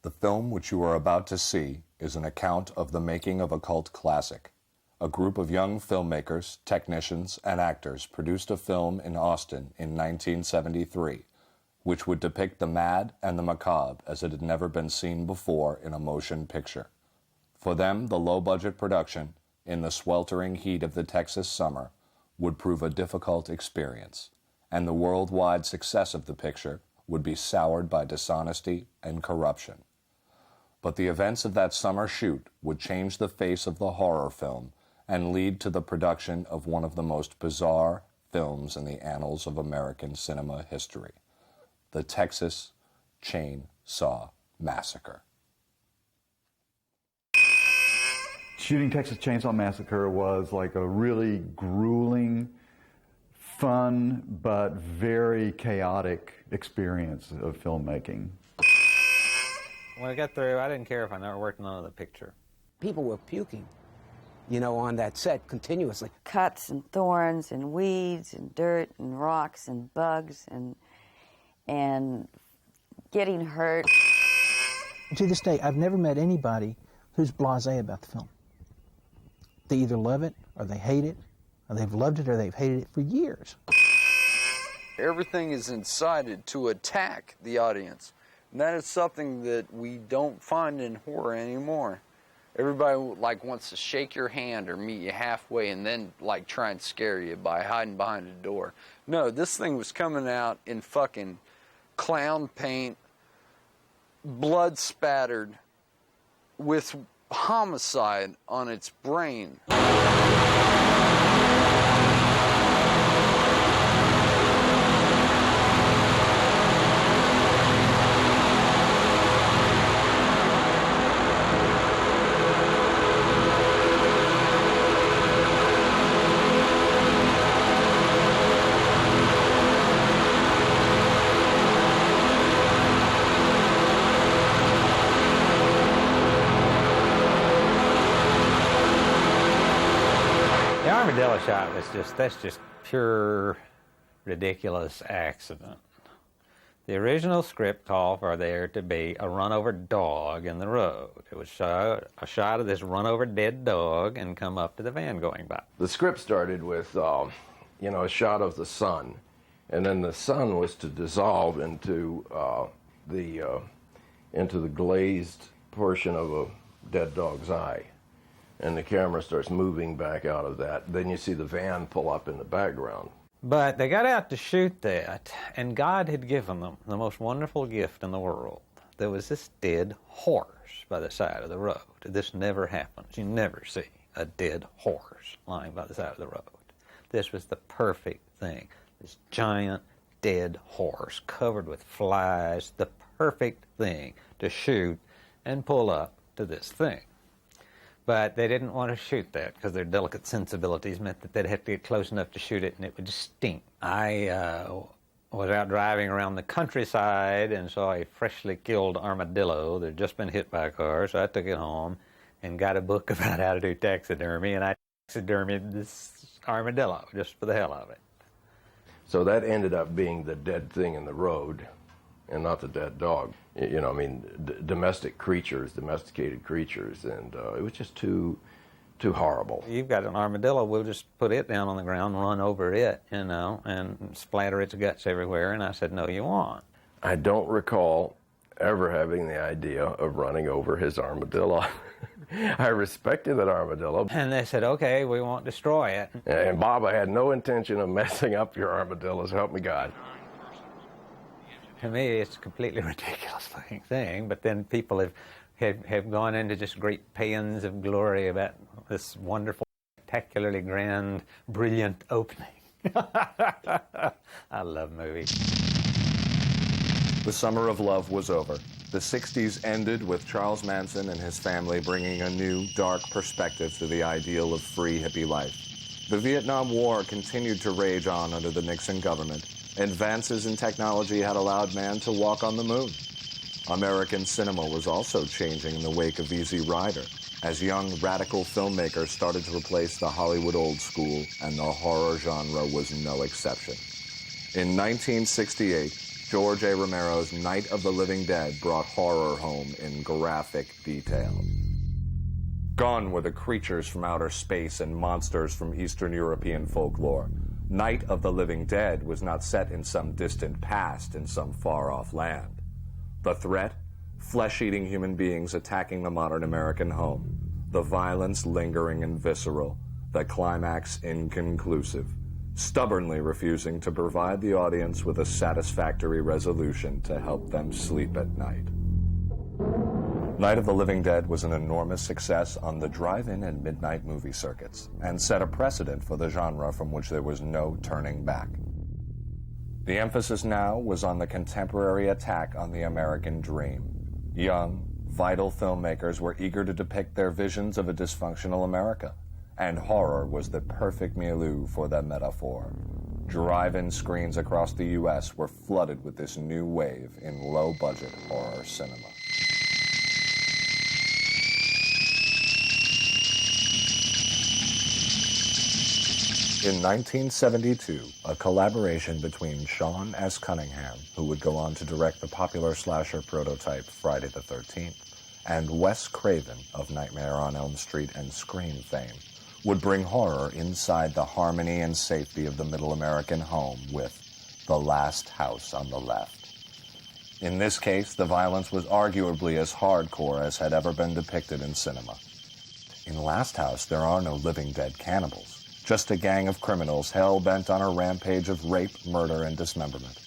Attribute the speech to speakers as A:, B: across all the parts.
A: The film which you are about to see is an account of the making of a cult classic. A group of young filmmakers, technicians, and actors produced a film in Austin in 1973, which would depict the mad and the macabre as it had never been seen before in a motion picture. For them, the low-budget production, in the sweltering heat of the Texas summer, would prove a difficult experience, and the worldwide success of the picture would be soured by dishonesty and corruption. But the events of that summer shoot would change the face of the horror film and lead to the production of one of the most bizarre films in the annals of American cinema history, the Texas Chainsaw Massacre.
B: Shooting Texas Chainsaw Massacre was like a really grueling, fun, but very chaotic experience of filmmaking.
C: When I got through, I didn't care if I never worked on another picture.
D: People were puking, on that set continuously.
E: Cuts and thorns and weeds and dirt and rocks and bugs and getting hurt.
F: To this day, I've never met anybody who's blasé about the film. They either love it or they hate it, or they've loved it or they've hated it for years.
G: Everything is incited to attack the audience. And that is something that we don't find in horror anymore. Everybody wants to shake your hand or meet you halfway and then try and scare you by hiding behind a door. No, this thing was coming out in fucking clown paint, blood spattered, with homicide on its brain.
C: Armadillo shot was that's just pure ridiculous accident. The original script called for there to be a run-over dog in the road. It was a shot of this run-over dead dog and come up to the van going by.
H: The script started with, a shot of the sun, and then the sun was to dissolve into the glazed portion of a dead dog's eye. And the camera starts moving back out of that. Then you see the van pull up in the background.
C: But they got out to shoot that, and God had given them the most wonderful gift in the world. There was this dead horse by the side of the road. This never happens. You never see a dead horse lying by the side of the road. This was the perfect thing. This giant dead horse covered with flies, the perfect thing to shoot and pull up to this thing. But they didn't want to shoot that because their delicate sensibilities meant that they'd have to get close enough to shoot it and it would just stink. I was out driving around the countryside and saw a freshly killed armadillo that had just been hit by a car, so I took it home and got a book about how to do taxidermy, and I taxidermied this armadillo just for the hell of it.
H: So that ended up being the dead thing in the road and not the dead dog. Domesticated creatures, and it was just too horrible.
C: You've got an armadillo, we'll just put it down on the ground, run over it, and splatter its guts everywhere, and I said, no, you won't.
H: I don't recall ever having the idea of running over his armadillo. I respected that armadillo.
C: And they said, okay, we won't destroy it.
H: And Bob, I had no intention of messing up your armadillos, help me God.
C: To me, it's a completely ridiculous looking thing, but then people have gone into just great paeans of glory about this wonderful, spectacularly grand, brilliant opening. I love movies.
A: The summer of love was over. The 60s ended with Charles Manson and his family bringing a new, dark perspective to the ideal of free hippie life. The Vietnam War continued to rage on under the Nixon government. Advances in technology had allowed man to walk on the moon. American cinema was also changing in the wake of Easy Rider, as young radical filmmakers started to replace the Hollywood old school, and the horror genre was no exception. In 1968, George A. Romero's Night of the Living Dead brought horror home in graphic detail. Gone were the creatures from outer space and monsters from Eastern European folklore. Night of the Living Dead was not set in some distant past in some far-off land. The threat? Flesh-eating human beings attacking the modern American home. The violence lingering and visceral. The climax inconclusive. Stubbornly refusing to provide the audience with a satisfactory resolution to help them sleep at night. Night of the Living Dead was an enormous success on the drive-in and midnight movie circuits, and set a precedent for the genre from which there was no turning back. The emphasis now was on the contemporary attack on the American dream. Young, vital filmmakers were eager to depict their visions of a dysfunctional America, and horror was the perfect milieu for that metaphor. Drive-in screens across the U.S. were flooded with this new wave in low-budget horror cinema. In 1972, a collaboration between Sean S. Cunningham, who would go on to direct the popular slasher prototype Friday the 13th, and Wes Craven of Nightmare on Elm Street and Scream fame, would bring horror inside the harmony and safety of the middle American home with The Last House on the Left. In this case, the violence was arguably as hardcore as had ever been depicted in cinema. In Last House, there are no living dead cannibals. Just a gang of criminals hell-bent on a rampage of rape, murder, and dismemberment.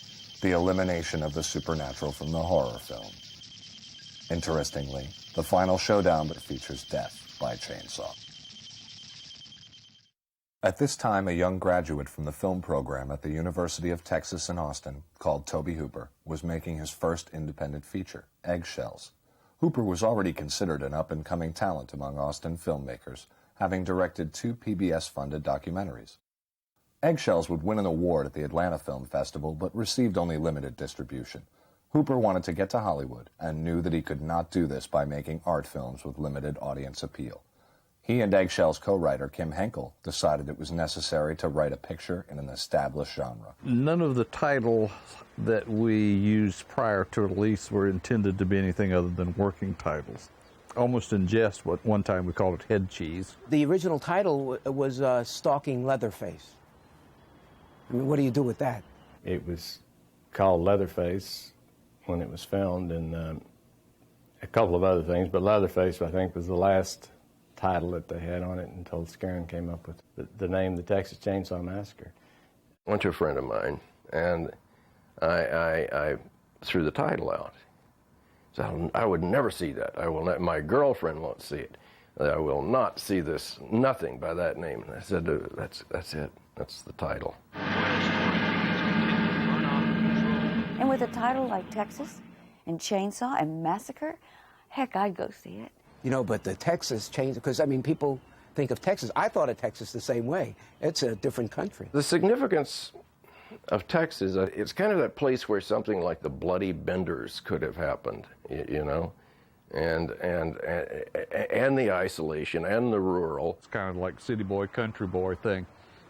A: The elimination of the supernatural from the horror film. Interestingly, the final showdown features death by chainsaw. At this time, a young graduate from the film program at the University of Texas in Austin, called Toby Hooper, was making his first independent feature, Eggshells. Hooper was already considered an up-and-coming talent among Austin filmmakers, having directed 2 PBS-funded documentaries. Eggshells would win an award at the Atlanta Film Festival, but received only limited distribution. Hooper wanted to get to Hollywood and knew that he could not do this by making art films with limited audience appeal. He and Eggshells co-writer Kim Henkel decided it was necessary to write a picture in an established genre.
I: None of the titles that we used prior to release were intended to be anything other than working titles. Almost in jest, what one time we called it head cheese.
D: The original title was Stalking Leatherface. I mean, what do you do with that?
J: It was called Leatherface when it was filmed, and a couple of other things, but Leatherface, I think, was the last title that they had on it until Scaron came up with the name, the Texas Chainsaw Massacre.
H: I went to a friend of mine, and I threw the title out. So I would never see that. I will not, my girlfriend won't see it. I will not see this, nothing by that name. And I said, that's it. That's the title.
E: And with a title like Texas and Chainsaw and Massacre, heck, I'd go see it.
D: You know, but the Texas Chainsaw, because, I mean, people think of Texas. I thought of Texas the same way. It's a different country.
H: The significance of Texas, it's kind of that place where something like the Bloody Benders could have happened, you know, and the isolation and the rural.
I: It's kind of like city boy, country boy thing.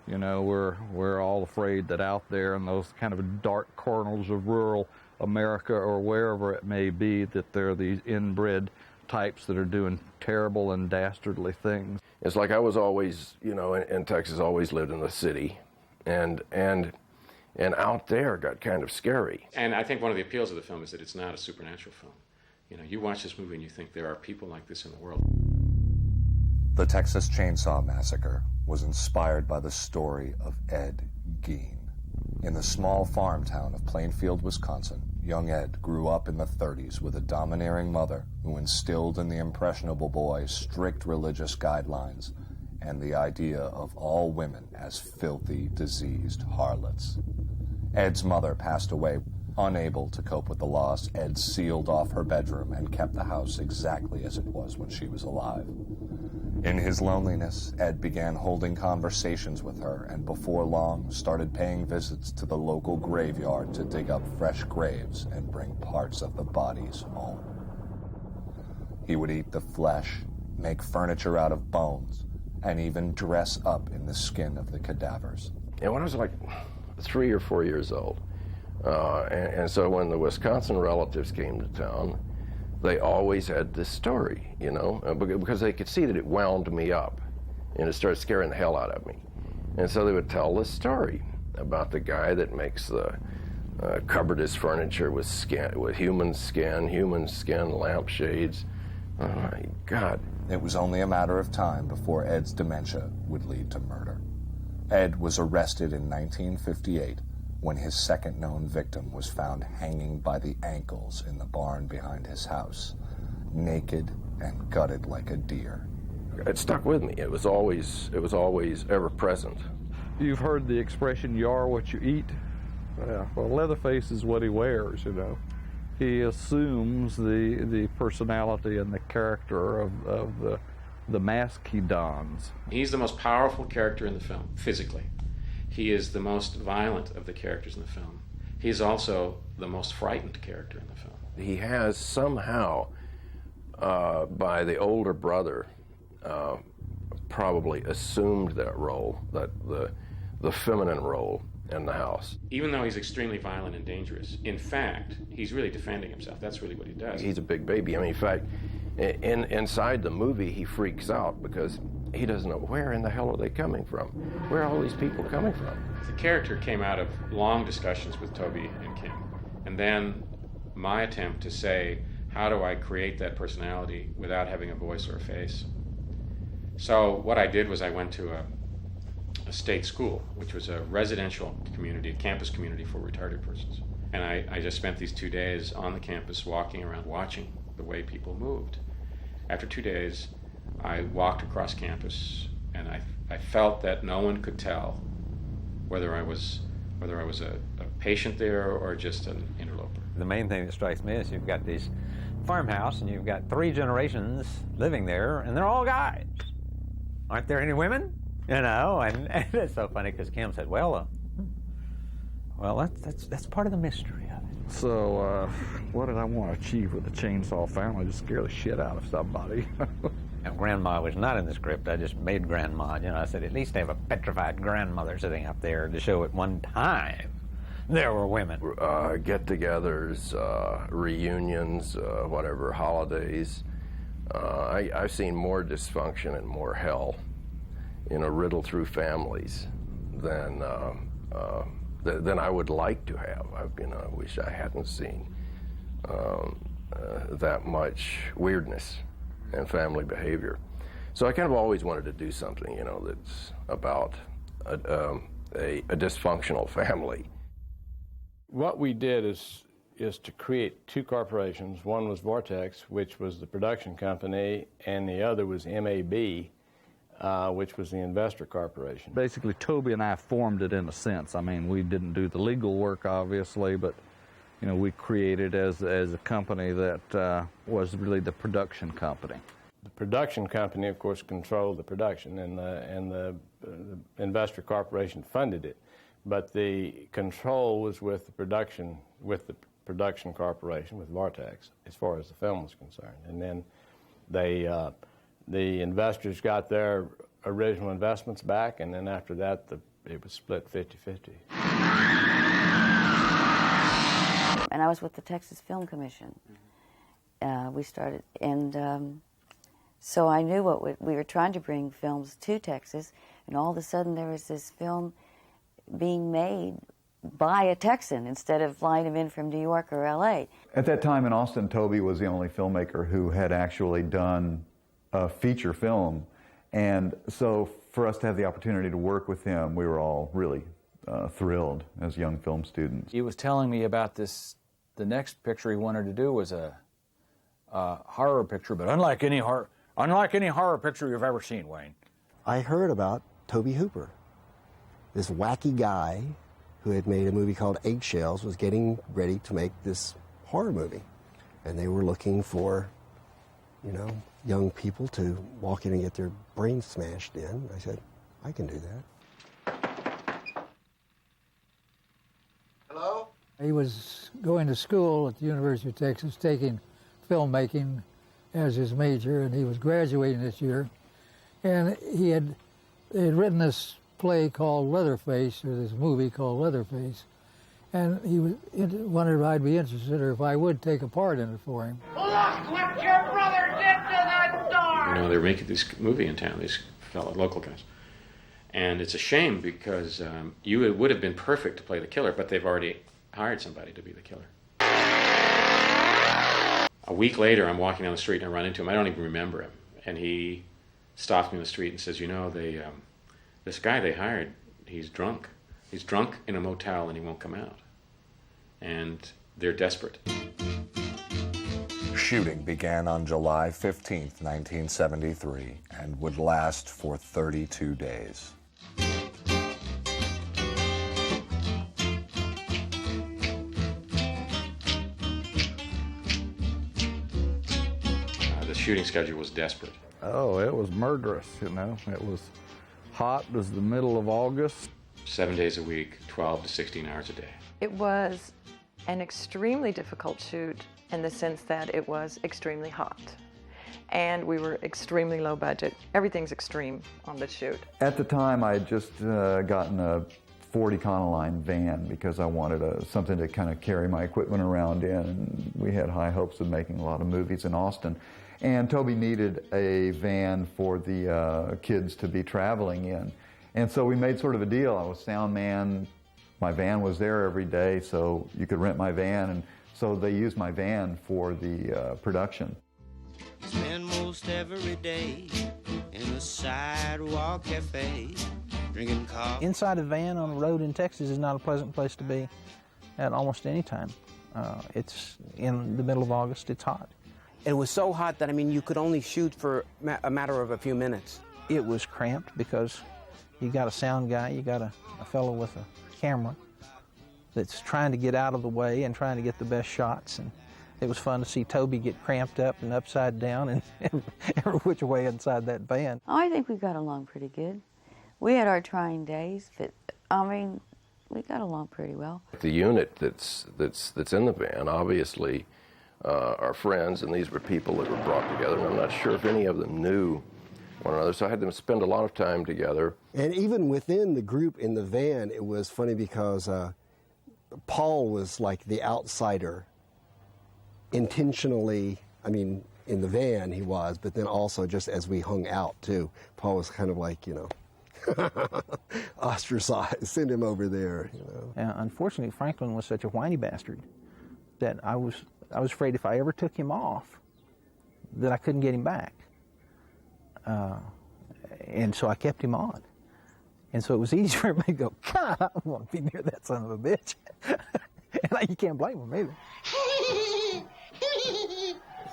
I: You know, we're all afraid that out there in those kind of dark corners of rural America or wherever it may be, that there are these inbred types that are doing terrible and dastardly things.
H: It's like I was always, you know, in Texas, always lived in the city, and out there got kind of scary.
K: And I think one of the appeals of the film is that it's not a supernatural film. You know, you watch this movie and you think there are people like this in the world.
A: The Texas Chainsaw Massacre was inspired by the story of Ed Gein. In the small farm town of Plainfield, Wisconsin, young Ed grew up in the 30s with a domineering mother who instilled in the impressionable boy strict religious guidelines and the idea of all women as filthy, diseased harlots. Ed's mother passed away. Unable to cope with the loss, Ed sealed off her bedroom and kept the house exactly as it was when she was alive. In his loneliness, Ed began holding conversations with her and before long started paying visits to the local graveyard to dig up fresh graves and bring parts of the bodies home. He would eat the flesh, make furniture out of bones, and even dress up in the skin of the cadavers.
H: And when I was like 3 or 4 years old, And so when the Wisconsin relatives came to town, they always had this story, you know, because they could see that it wound me up and it started scaring the hell out of me. And so they would tell this story about the guy that makes the covered his furniture with human skin lampshades. Oh my God.
A: It was only a matter of time before Ed's dementia would lead to murder. Ed was arrested in 1958 when his second known victim was found hanging by the ankles in the barn behind his house, naked and gutted like a deer.
H: It stuck with me. It was always ever present.
I: You've heard the expression, "You are what you eat." Yeah, well, Leatherface is what he wears, you know. He assumes the personality and the character of the mask he dons.
K: He's the most powerful character in the film, physically. He is the most violent of the characters in the film. He's also the most frightened character in the film.
H: He has somehow, by the older brother, probably assumed that role, that the feminine role in the house.
K: Even though he's extremely violent and dangerous, in fact, he's really defending himself. That's really what he does.
H: He's a big baby. I mean, in fact, inside the movie, he freaks out because he doesn't know where in the hell are they coming from? Where are all these people coming from?
K: The character came out of long discussions with Toby and Kim, and then my attempt to say, how do I create that personality without having a voice or a face? So what I did was I went to a state school, which was a residential community, a campus community for retarded persons. And I just spent these 2 days on the campus walking around, watching the way people moved. After 2 days, I walked across campus, and I felt that no one could tell whether I was a patient there or just an interloper.
C: The main thing that strikes me is you've got this farmhouse, and you've got 3 generations living there, and they're all guys. Aren't there any women? You know, and it's so funny because Kim said, well, that's part of the mystery of it.
I: So, what did I want to achieve with the Chainsaw family? Just scare the shit out of somebody.
C: Now, Grandma was not in the script. I just made Grandma. You know, I said, at least have a petrified grandmother sitting up there to show at one time there were women.
H: Get-togethers, reunions, whatever, holidays. I've seen more dysfunction and more hell, you know, riddled through families than I would like to have. I wish I hadn't seen that much weirdness and family behavior. So I kind of always wanted to do something, you know, that's about a dysfunctional family.
J: What we did is to create 2 corporations. One was Vortex, which was the production company, and the other was MAB, which was the investor corporation.
I: Basically, Toby and I formed it in a sense. I mean, we didn't do the legal work, obviously, but you know, we created as a company that was really the production company.
J: The production company, of course, controlled the production, and the investor corporation funded it. But the control was with the production corporation, with Vortex, as far as the film was concerned. And then the investors got their original investments back, and then after that, it was split 50-50.
E: And I was with the Texas Film Commission. We started, and so I knew what we were trying to bring films to Texas, and all of a sudden there was this film being made by a Texan instead of flying him in from New York or L.A.
B: At that time in Austin, Toby was the only filmmaker who had actually done a feature film. And so for us to have the opportunity to work with him, we were all really thrilled as young film students.
L: He was telling me about this, the next picture he wanted to do was a horror picture, but unlike any horror picture you've ever seen, Wayne.
M: I heard about Tobe Hooper, this wacky guy who had made a movie called Eggshells, was getting ready to make this horror movie. And they were looking for, you know, young people to walk in and get their brains smashed in. I said, I can do that.
N: Hello? He was going to school at the University of Texas, taking filmmaking as his major, and he was graduating this year. And they had written this play called Leatherface, or this movie called Leatherface, and wondered if I'd be interested or if I would take a part in it for him.
O: Look what your brother did to that door!
K: You know, they're making this movie in town, these fellow local guys. And it's a shame because you would have been perfect to play the killer, but they've already hired somebody to be the killer. A week later, I'm walking down the street and I run into him. I don't even remember him. And he stops me in the street and says, you know, this guy they hired, he's drunk. He's drunk in a motel and he won't come out. And they're desperate.
A: Shooting began on July 15th, 1973, and would last for 32 days.
K: The shooting schedule was desperate.
I: Oh, it was murderous, you know. It was hot as the middle of August.
K: 7 days a week, 12 to 16 hours a day.
P: It was an extremely difficult shoot in the sense that it was extremely hot. And we were extremely low budget. Everything's extreme on the shoot.
B: At the time, I had just gotten a 40 Econoline van because I wanted something to kind of carry my equipment around in. And we had high hopes of making a lot of movies in Austin. And Toby needed a van for the kids to be traveling in. And so we made sort of a deal. I was sound man. My van was there every day, so you could rent my van. And so they used my van for the production.
Q: Spend most every day in a sidewalk cafe, drinking coffee.
F: Inside a van on a road in Texas is not a pleasant place to be at almost any time. It's in the middle of August, it's hot.
D: It was so hot that, I mean, you could only shoot for a matter of a few minutes.
F: It was cramped because you got a sound guy, you got a fellow with a camera that's trying to get out of the way and trying to get the best shots. And it was fun to see Toby get cramped up and upside down and every which way inside that van.
E: I think we got along pretty good. We had our trying days, but I mean, we got along pretty well.
H: The unit that's in the van obviously are friends, and these were people that were brought together, and I'm not sure if any of them knew one another, so I had them spend a lot of time together.
M: And even within the group in the van, it was funny because Paul was like the outsider, intentionally. I mean, in the van he was, but then also just as we hung out too, Paul was kind of like, you know, ostracized, send him over there, you know.
F: Unfortunately, Franklin was such a whiny bastard that I was afraid if I ever took him off that I couldn't get him back. And so I kept him on. And so it was easy for me to go, God, I don't want to be near that son of a bitch. And you can't blame him either.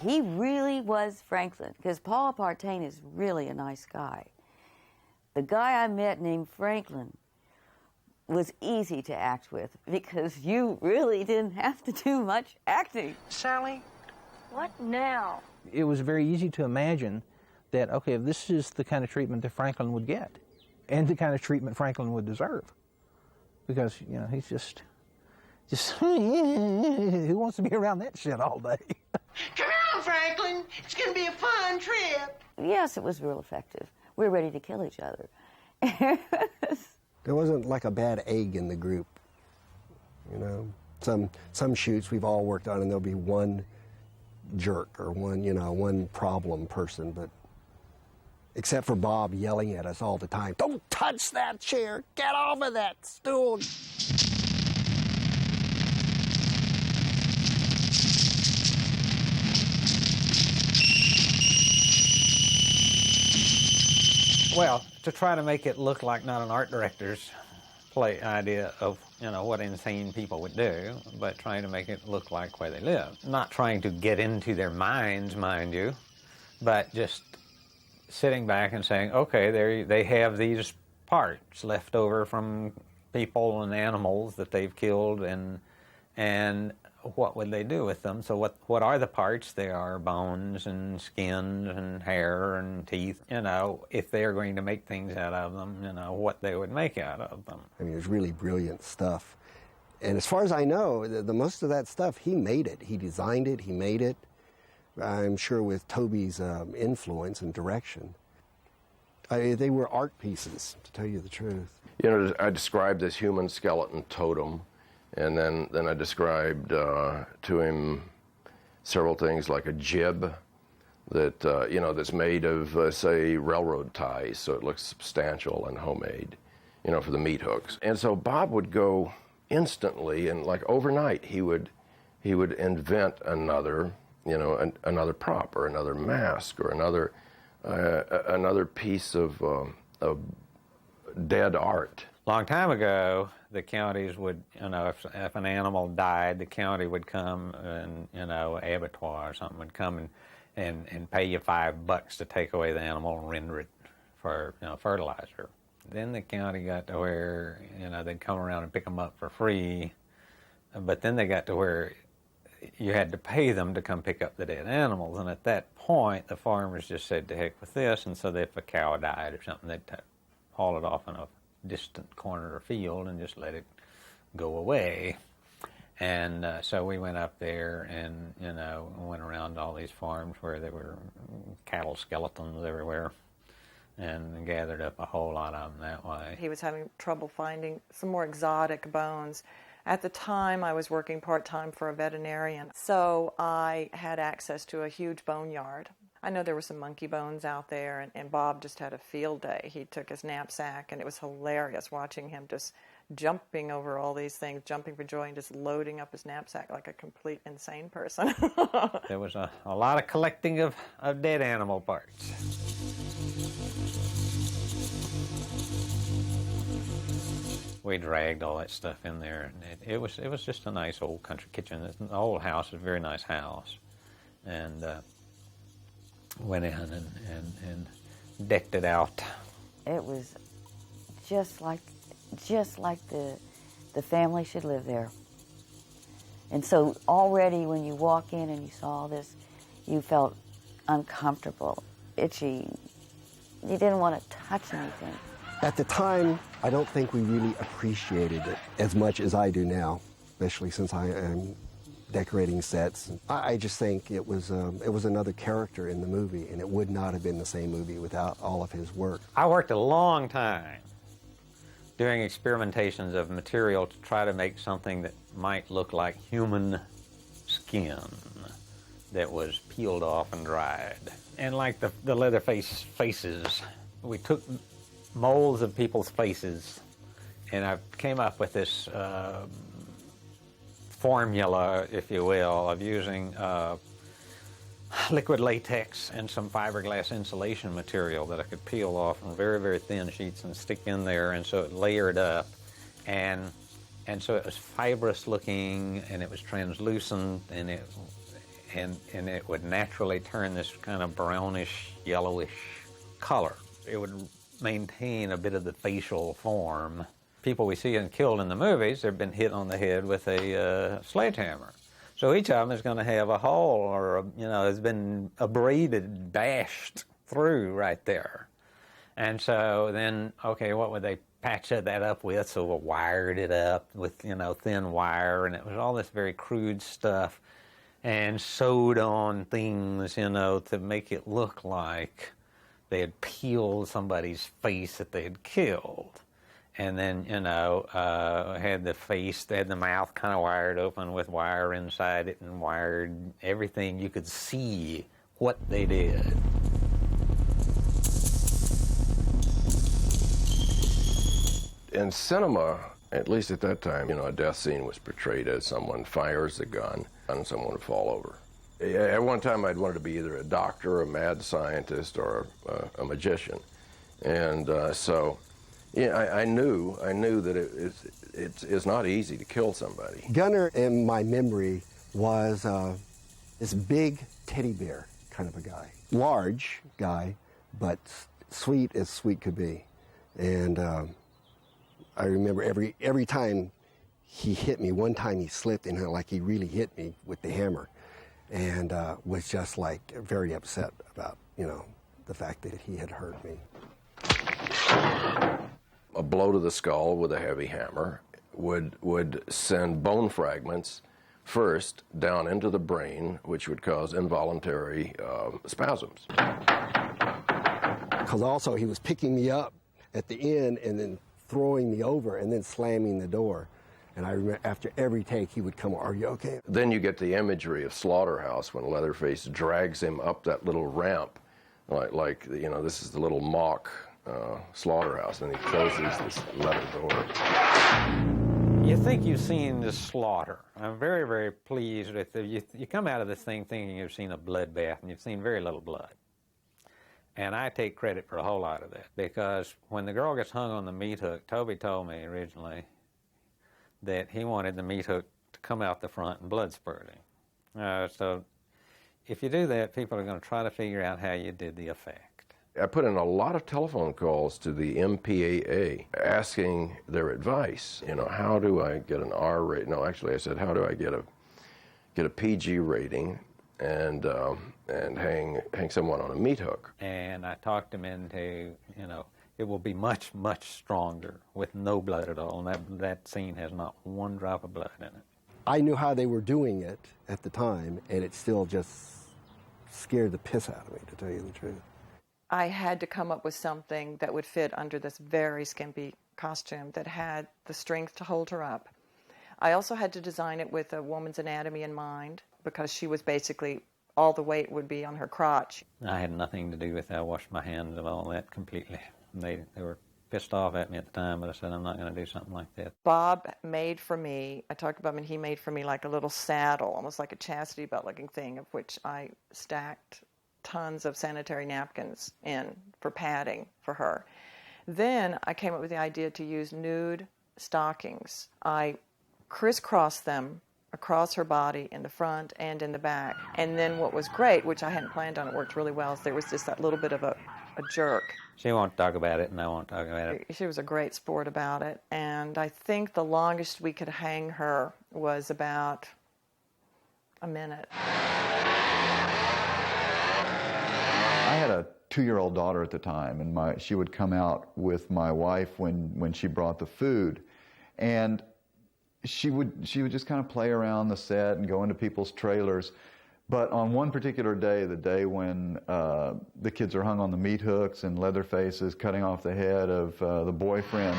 E: He really was Franklin, because Paul Partain is really a nice guy. The guy I met named Franklin was easy to act with because you really didn't have to do much acting.
O: Sally, what now?
F: It was very easy to imagine that, okay, if this is the kind of treatment that Franklin would get and the kind of treatment Franklin would deserve, because, you know, he's just who wants to be around that shit all day?
O: Come on, Franklin. It's going to be a fun trip.
E: Yes, it was real effective. We were ready to kill each other.
M: There wasn't like a bad egg in the group, you know. Some shoots we've all worked on, and there'll be one jerk or one problem person, but except for Bob yelling at us all the time, "Don't touch that chair! Get off of that stool!"
C: Well, to try to make it look like not an art director's idea of, you know, what insane people would do, but trying to make it look like where they live. Not trying to get into their minds, mind you, but just sitting back and saying, okay, they have these parts left over from people and animals that they've killed, and what would they do with them? So what are the parts? They are bones and skin and hair and teeth. You know, if they're going to make things out of them, you know, what they would make out of them.
M: I mean, it was really brilliant stuff. And as far as I know, the most of that stuff, he made it. He designed it, he made it. I'm sure with Toby's influence and direction. They were art pieces, to tell you the truth.
H: You know, I described this human skeleton totem And then I described to him several things like a jib that, you know, that's made of, say, railroad ties, so it looks substantial and homemade, you know, for the meat hooks. And so Bob would go instantly, and like overnight, he would invent another, you know, another prop or another mask or another piece of dead art.
C: Long time ago, the counties would, you know, if an animal died, the county would come and, you know, abattoir or something would come and pay you $5 to take away the animal and render it for, you know, fertilizer. Then the county got to where, you know, they'd come around and pick them up for free, but then they got to where you had to pay them to come pick up the dead animals, and at that point, the farmers just said, to heck with this, and so if a cow died or something, they'd haul it off in a distant corner or field and just let it go away. And so we went up there and, you know, went around all these farms where there were cattle skeletons everywhere and gathered up a whole lot of them that way.
P: He was having trouble finding some more exotic bones. At the time, I was working part-time for a veterinarian, so I had access to a huge boneyard. I know there were some monkey bones out there, and Bob just had a field day. He took his knapsack, and it was hilarious watching him just jumping over all these things, jumping for joy and just loading up his knapsack like a complete insane person.
C: There was a lot of collecting of dead animal parts. We dragged all that stuff in there, and it was just a nice old country kitchen. The old house is a very nice house, and went in and decked it out.
E: It was just like the family should live there. And so already when you walk in and you saw this, you felt uncomfortable, itchy. You didn't want to touch anything.
M: At the time, I don't think we really appreciated it as much as I do now, especially since I am decorating sets. I just think it was another character in the movie, and it would not have been the same movie without all of his work.
C: I worked a long time doing experimentations of material to try to make something that might look like human skin that was peeled off and dried. And like the Leatherface faces, we took molds of people's faces, and I came up with this formula, if you will, of using liquid latex and some fiberglass insulation material that I could peel off in very, very thin sheets and stick in there, and so it layered up, and so it was fibrous looking, and it was translucent, and it would naturally turn this kind of brownish, yellowish color. It would maintain a bit of the facial form. People we see and killed in the movies, they've been hit on the head with a sledgehammer. So each of them is going to have a hole, or has been abraded, bashed through right there. And so then, okay, what would they patch that up with? So we wired it up with, thin wire, and it was all this very crude stuff, and sewed on things, to make it look like they had peeled somebody's face that they had killed. And then, had the face, they had the mouth kind of wired open with wire inside it, and wired everything. You could see what they did.
H: In cinema, at least at that time, a death scene was portrayed as someone fires a gun and someone would fall over. At one time, I'd wanted to be either a doctor, a mad scientist, or a magician. And so, I knew that it's not easy to kill somebody.
M: Gunner, in my memory, was this big teddy bear kind of a guy. Large guy, but sweet as sweet could be. And I remember every time he hit me, one time he slipped and like he really hit me with the hammer, and was just like very upset about, the fact that he had hurt me.
H: A blow to the skull with a heavy hammer would send bone fragments first down into the brain, which would cause involuntary spasms.
M: Because also he was picking me up at the end and then throwing me over and then slamming the door. And I remember after every take, he would come, "Are you okay?"
H: Then you get the imagery of Slaughterhouse when Leatherface drags him up that little ramp, like you know, this is the little mock slaughterhouse, and he closes this leather door.
C: You think you've seen the slaughter. I'm very, very pleased with it. You come out of this thing thinking you've seen a bloodbath, and you've seen very little blood. And I take credit for a whole lot of that, because when the girl gets hung on the meat hook, Toby told me originally that he wanted the meat hook to come out the front and blood spurting. So if you do that, people are going to try to figure out how you did the effect.
H: I put in a lot of telephone calls to the MPAA asking their advice. You know, how do I get an R rating? No, actually, I said, how do I get a PG rating and hang someone on a meat hook?
C: And I talked him into, you know, it will be much, much stronger with no blood at all. And that scene has not one drop of blood in it.
M: I knew how they were doing it at the time, and it still just scared the piss out of me, to tell you the truth.
P: I had to come up with something that would fit under this very skimpy costume that had the strength to hold her up. I also had to design it with a woman's anatomy in mind, because she was basically, all the weight would be on her crotch.
C: I had nothing to do with that. I washed my hands of all that completely. They were pissed off at me at the time, but I said, I'm not going to do something like that.
P: Bob made for me, I talked about him, and he made for me like a little saddle, almost like a chastity belt looking thing, of which I stacked tons of sanitary napkins in for padding for her. Then I came up with the idea to use nude stockings. I crisscrossed them across her body in the front and in the back. And then what was great, which I hadn't planned on, it worked really well, is there was just that little bit of a jerk.
C: She won't talk about it, and I won't talk about it.
P: She was a great sport about it. And I think the longest we could hang her was about a minute.
B: I had a 2-year-old daughter at the time, and she would come out with my wife when she brought the food, and she would just kind of play around the set and go into people's trailers. But on one particular day, the day when the kids are hung on the meat hooks and Leatherface is cutting off the head of the boyfriend,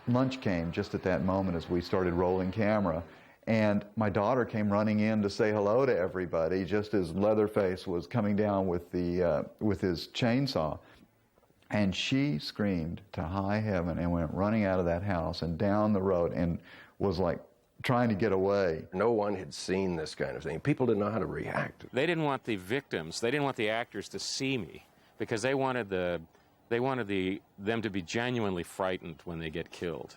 B: lunch came just at that moment as we started rolling camera. And my daughter came running in to say hello to everybody just as Leatherface was coming down with his chainsaw. And she screamed to high heaven and went running out of that house and down the road and was like trying to get away.
H: No one had seen this kind of thing. People didn't know how to react.
K: They didn't want the victims, they didn't want the actors to see me, because they wanted them to be genuinely frightened when they get killed.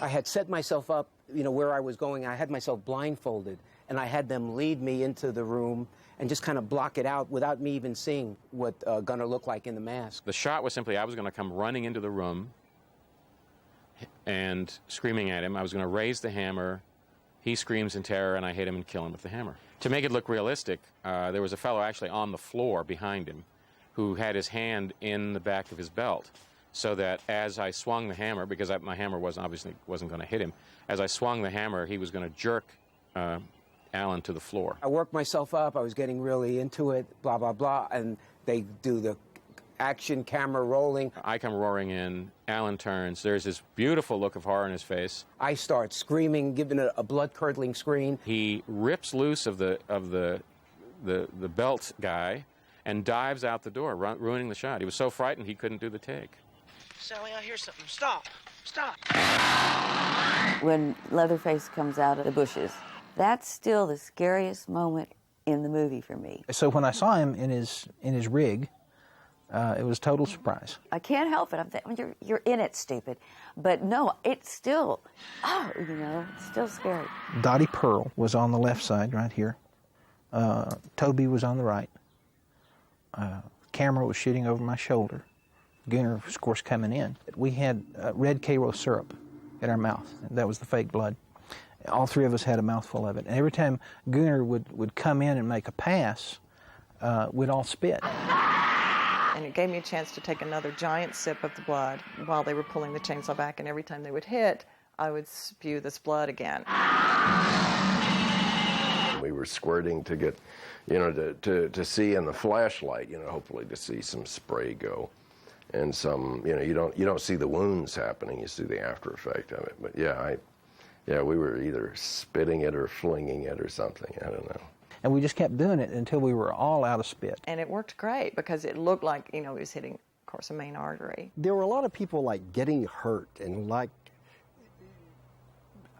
D: I had set myself up, you know, where I was going. I had myself blindfolded, and I had them lead me into the room and just kind of block it out without me even seeing what Gunnar looked like in the mask.
K: The shot was simply, I was going to come running into the room and screaming at him. I was going to raise the hammer. He screams in terror, and I hit him and kill him with the hammer. To make it look realistic, there was a fellow actually on the floor behind him who had his hand in the back of his belt, so that as I swung the hammer, because my hammer obviously wasn't going to hit him, as I swung the hammer, he was going to jerk Alan to the floor.
D: I worked myself up. I was getting really into it, blah, blah, blah, and they do the action camera rolling.
K: I come roaring in. Alan turns. There's this beautiful look of horror in his face.
D: I start screaming, giving it a blood-curdling scream.
K: He rips loose of the belt guy and dives out the door, ruining the shot. He was so frightened he couldn't do the take.
O: Sally, I hear something. Stop. Stop.
E: When Leatherface comes out of the bushes, that's still the scariest moment in the movie for me.
F: So when I saw him in his rig, it was total surprise.
E: I can't help it. I'm thinking, you're in it, stupid. But no, it's still, it's still scary.
F: Dottie Pearl was on the left side right here. Toby was on the right. Camera was shooting over my shoulder. Gunnar, of course, coming in. We had red Karo syrup in our mouth. That was the fake blood. All three of us had a mouthful of it. And every time Gunnar would come in and make a pass, we'd all spit.
P: And it gave me a chance to take another giant sip of the blood while they were pulling the chainsaw back, and every time they would hit, I would spew this blood again.
H: We were squirting to get, to see in the flashlight, hopefully to see some spray go. and some, you don't see the wounds happening. You see the after effect of it. But yeah, we were either spitting it or flinging it or something. I don't know.
F: And we just kept doing it until we were all out of spit.
P: And it worked great because it looked like, he was hitting, of course, a main artery.
M: There were a lot of people like getting hurt and like,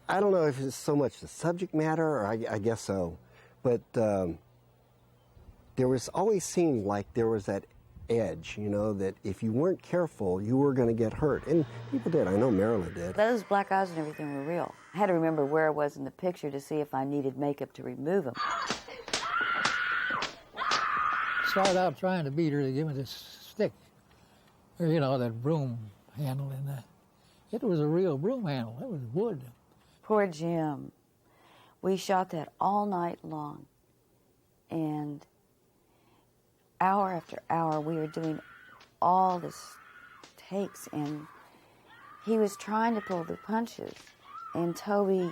M: I don't know if it's so much the subject matter, or I guess so, but there was always seemed like there was that edge, that if you weren't careful, you were going to get hurt. And people did. I know Marilyn did.
E: Those black eyes and everything were real. I had to remember where I was in the picture to see if I needed makeup to remove them.
N: Started out trying to beat her to give me this stick, or that broom handle in that. It was a real broom handle. It was wood.
E: Poor Jim. We shot that all night long, and hour after hour we were doing all this takes, and he was trying to pull the punches, and Toby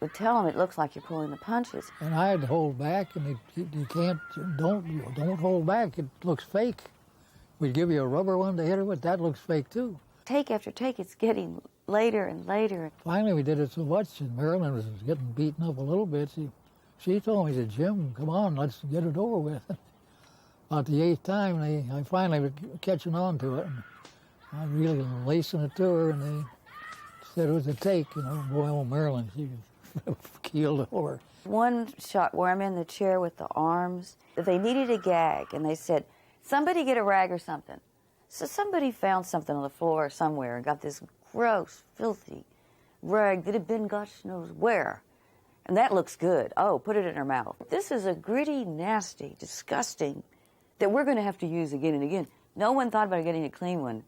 E: would tell him, it looks like you're pulling the punches.
N: And I had to hold back, and you can't, don't hold back, it looks fake. We'd give you a rubber one to hit her with, that looks fake too.
E: Take after take, it's getting later and later.
N: Finally we did it so much, and Marilyn was getting beaten up a little bit. She told me, she said, Jim, come on, let's get it over with. About the 8th time, I finally was catching on to it. And I really lacing it to her, and they said it was a take, Boy, old Marilyn, she was keeled over.
E: One shot where I'm in the chair with the arms, they needed a gag, and they said, somebody get a rag or something. So somebody found something on the floor somewhere and got this gross, filthy rag that had been gosh knows where. And that looks good. Oh, put it in her mouth. This is a gritty, nasty, disgusting that we're going to have to use again and again. No one thought about getting a clean one.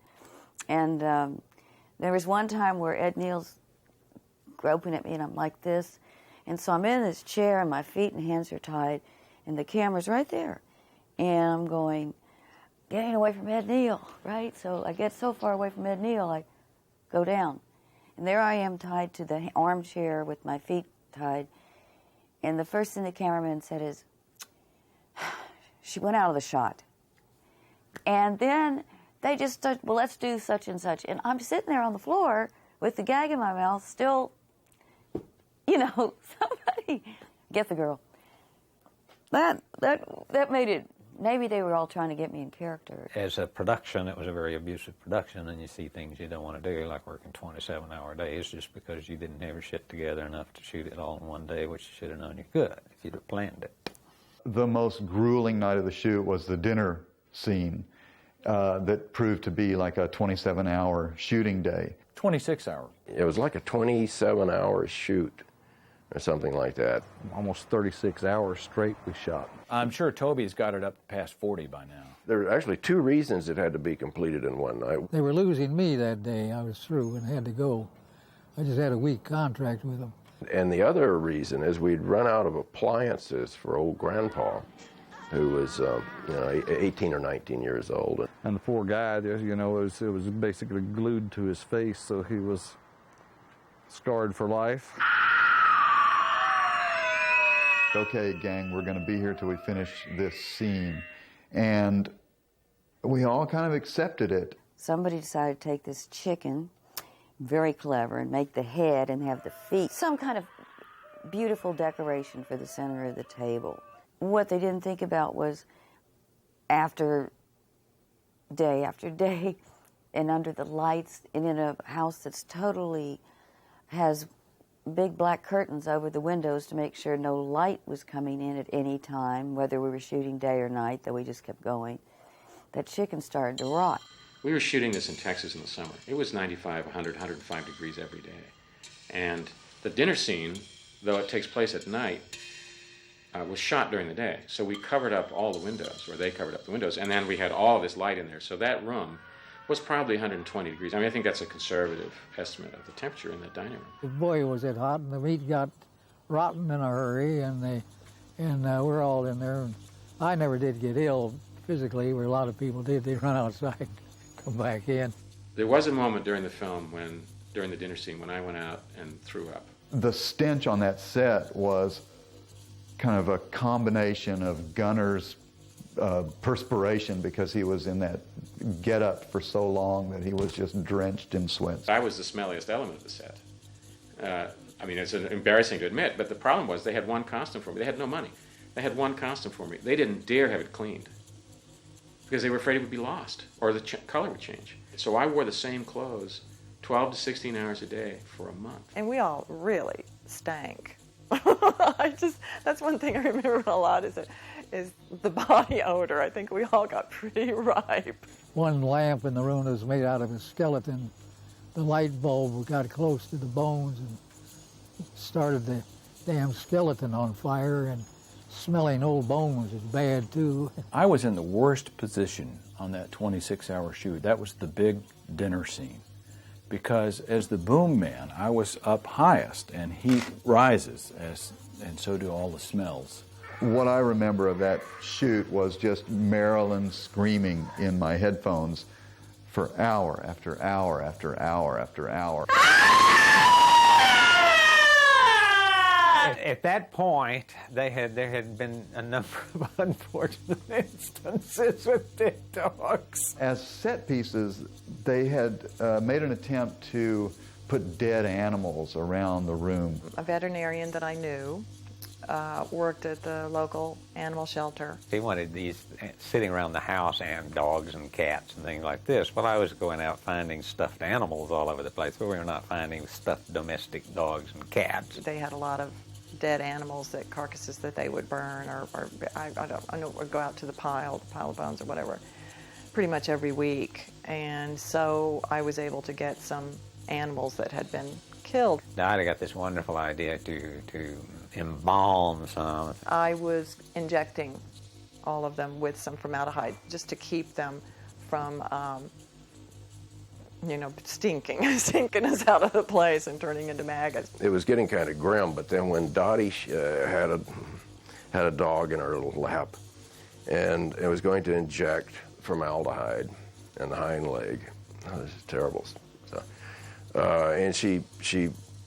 E: And there was one time where Ed Neal's groping at me, and I'm like this. And so I'm in this chair, and my feet and hands are tied, and the camera's right there. And I'm going, getting away from Ed Neal, right? So I get so far away from Ed Neal, I go down. And there I am tied to the armchair with my feet tied. And the first thing the cameraman said is, she went out of the shot. And then they just said, well, let's do such and such. And I'm sitting there on the floor with the gag in my mouth, still, somebody get the girl. That made it, maybe they were all trying to get me in character.
C: As a production, it was a very abusive production, and you see things you don't want to do, like working 27-hour days just because you didn't have your shit together enough to shoot it all in one day, which you should have known you could if you'd have planned it.
B: The most grueling night of the shoot was the dinner scene that proved to be like a 27-hour shooting day.
L: 26 hours.
H: It was like a 27-hour shoot or something like that.
I: Almost 36 hours straight we shot.
L: I'm sure Toby's got it up past 40 by now.
H: There were actually 2 reasons it had to be completed in one night.
N: They were losing me that day. I was through and had to go. I just had a week contract with them.
H: And the other reason is we'd run out of appliances for old Grandpa, who was 18 or 19 years old.
I: And the poor guy, it was basically glued to his face, so he was scarred for life.
B: Okay, gang, we're going to be here till we finish this scene. And we all kind of accepted it.
E: Somebody decided to take this chicken, very clever, and make the head and have the feet. Some kind of beautiful decoration for the center of the table. What they didn't think about was after day, and under the lights, and in a house that's totally has big black curtains over the windows to make sure no light was coming in at any time, whether we were shooting day or night, though we just kept going. That chicken started to rot.
K: We were shooting this in Texas in the summer. It was 95, 100, 105 degrees every day. And the dinner scene, though it takes place at night, was shot during the day. So we covered up all the windows, or they covered up the windows, and then we had all this light in there. So that room was probably 120 degrees. I think that's a conservative estimate of the temperature in the dining room.
N: Boy, was it hot, and the meat got rotten in a hurry, and we're all in there. I never did get ill physically, where a lot of people did. They run outside, come back in.
K: There was a moment during the film during the dinner scene, when I went out and threw up.
B: The stench on that set was kind of a combination of gunners perspiration because he was in that get-up for so long that he was just drenched in sweat.
K: I was the smelliest element of the set. I mean, it's embarrassing to admit, but the problem was they had one costume for me. They had no money. They had one costume for me. They didn't dare have it cleaned because they were afraid it would be lost or the color would change. So I wore the same clothes 12 to 16 hours a day for a month.
P: And we all really stank. That's one thing I remember a lot is the body odor. I think we all got pretty ripe.
N: One lamp in the room that was made out of a skeleton. The light bulb got close to the bones and started the damn skeleton on fire, and smelling old bones is bad too.
L: I was in the worst position on that 26-hour shoot. That was the big dinner scene. Because as the boom man, I was up highest, and heat rises, and so do all the smells.
B: What I remember of that shoot was just Marilyn screaming in my headphones for hour after hour after hour after hour.
C: At that point, there had been a number of unfortunate instances with dead dogs.
B: As set pieces, they had made an attempt to put dead animals around the room.
P: A veterinarian that I knew worked at the local animal shelter.
C: He wanted these sitting around the house, and dogs and cats and things like this. Well, I was going out finding stuffed animals all over the place, but we were not finding stuffed domestic dogs and cats.
P: They had a lot of dead animals, carcasses that they would burn, or I know, would go out to the pile of bones or whatever, pretty much every week. And so I was able to get some animals that had been killed.
C: I got this wonderful idea to embalm some.
P: I was injecting all of them with some formaldehyde just to keep them from stinking us out of the place and turning into maggots.
H: It was getting kind of grim, but then when Dottie had a dog in her little lap, and it was going to inject formaldehyde in the hind leg. Oh, this is terrible. So, and she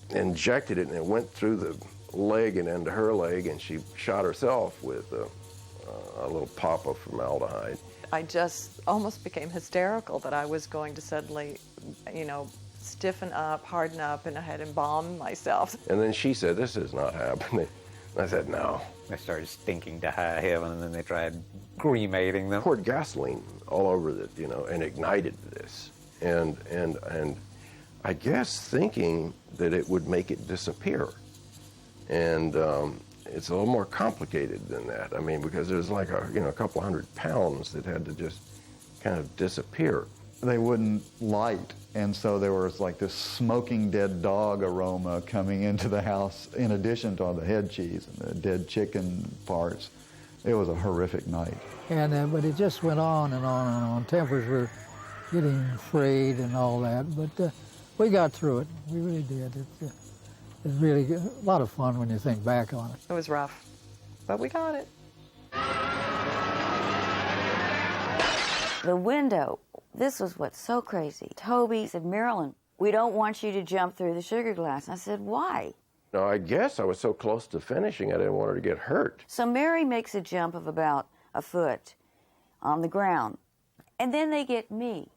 H: injected it, and it went through the leg and into her leg, and she shot herself with a little pop of formaldehyde.
P: I just almost became hysterical that I was going to suddenly, stiffen up, harden up, and I had embalmed myself.
H: And then she said, "This is not happening." I said, "No."
C: They started stinking to high heaven, and then they tried cremating them.
H: Poured gasoline all over it, and ignited this. And I guess thinking that it would make it disappear. And it's a little more complicated than that. I mean, because there's like a couple 100 pounds that had to just kind of disappear.
B: They wouldn't light, and so there was like this smoking dead dog aroma coming into the house in addition to all the head cheese and the dead chicken parts. It was a horrific night.
N: And but it just went on and on and on. Tempers were getting frayed and all that, but we got through it. We really did. It was really a lot of fun when you think back on it.
P: It was rough, but we got it.
E: The window, this was what's so crazy. Toby said, "Marilyn, we don't want you to jump through the sugar glass." I said, "Why?"
H: No, I guess I was so close to finishing, I didn't want her to get hurt.
E: So Mary makes a jump of about a foot on the ground. And then they get me.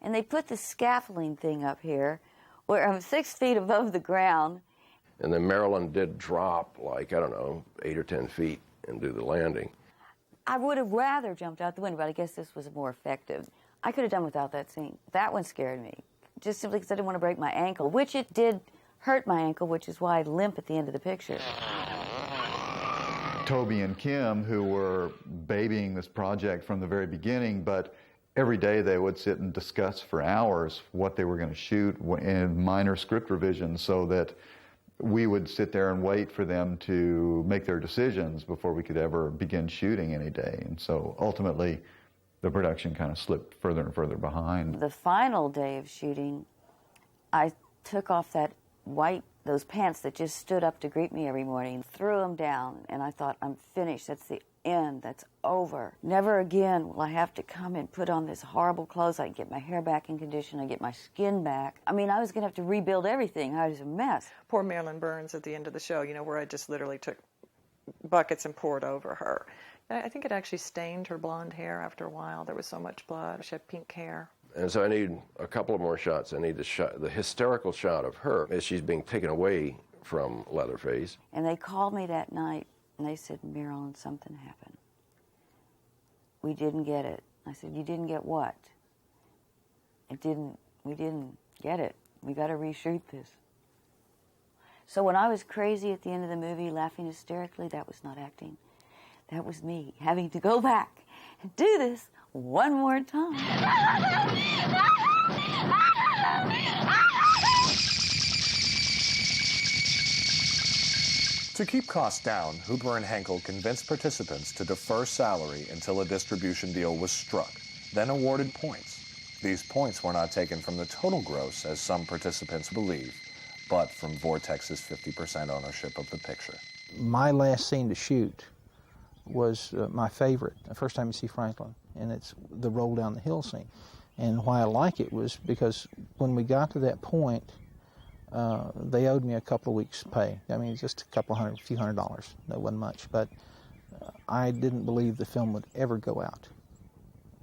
E: And they put the scaffolding thing up here where I'm 6 feet above the ground.
H: And then Marilyn did drop 8 or 10 feet and do the landing.
E: I would have rather jumped out the window, but I guess this was more effective. I could have done without that scene. That one scared me, just simply because I didn't want to break my ankle, which it did hurt my ankle, which is why I limp at the end of the picture.
B: Toby and Kim, who were babying this project from the very beginning, but every day they would sit and discuss for hours what they were going to shoot and minor script revisions, so that we would sit there and wait for them to make their decisions before we could ever begin shooting any day. And so ultimately, the production kind of slipped further and further behind.
E: The final day of shooting, I took off those pants that just stood up to greet me every morning, threw them down, and I thought, I'm finished. That's the end. That's over. Never again will I have to come and put on this horrible clothes. I can get my hair back in condition. I get my skin back. I mean, I was going to have to rebuild everything. I was a mess.
P: Poor Marilyn Burns at the end of the show, where I just literally took buckets and poured over her. I think it actually stained her blonde hair after a while. There was so much blood. She had pink hair.
H: And so I need a couple of more shots. I need the hysterical shot of her as she's being taken away from Leatherface.
E: And they called me that night, and they said, Marilyn, something happened. We didn't get it. I said, you didn't get what? We didn't get it. We got to reshoot this. So when I was crazy at the end of the movie, laughing hysterically, that was not acting. That was me having to go back and do this one more time.
A: To keep costs down, Hooper and Henkel convinced participants to defer salary until a distribution deal was struck, then awarded points. These points were not taken from the total gross, as some participants believe, but from Vortex's 50% ownership of the picture.
F: My last scene to shoot was my favorite, the first time you see Franklin, and it's the roll down the hill scene. And why I like it was because when we got to that point, they owed me a couple of weeks' pay. I mean, just a few $100. That wasn't much, but I didn't believe the film would ever go out.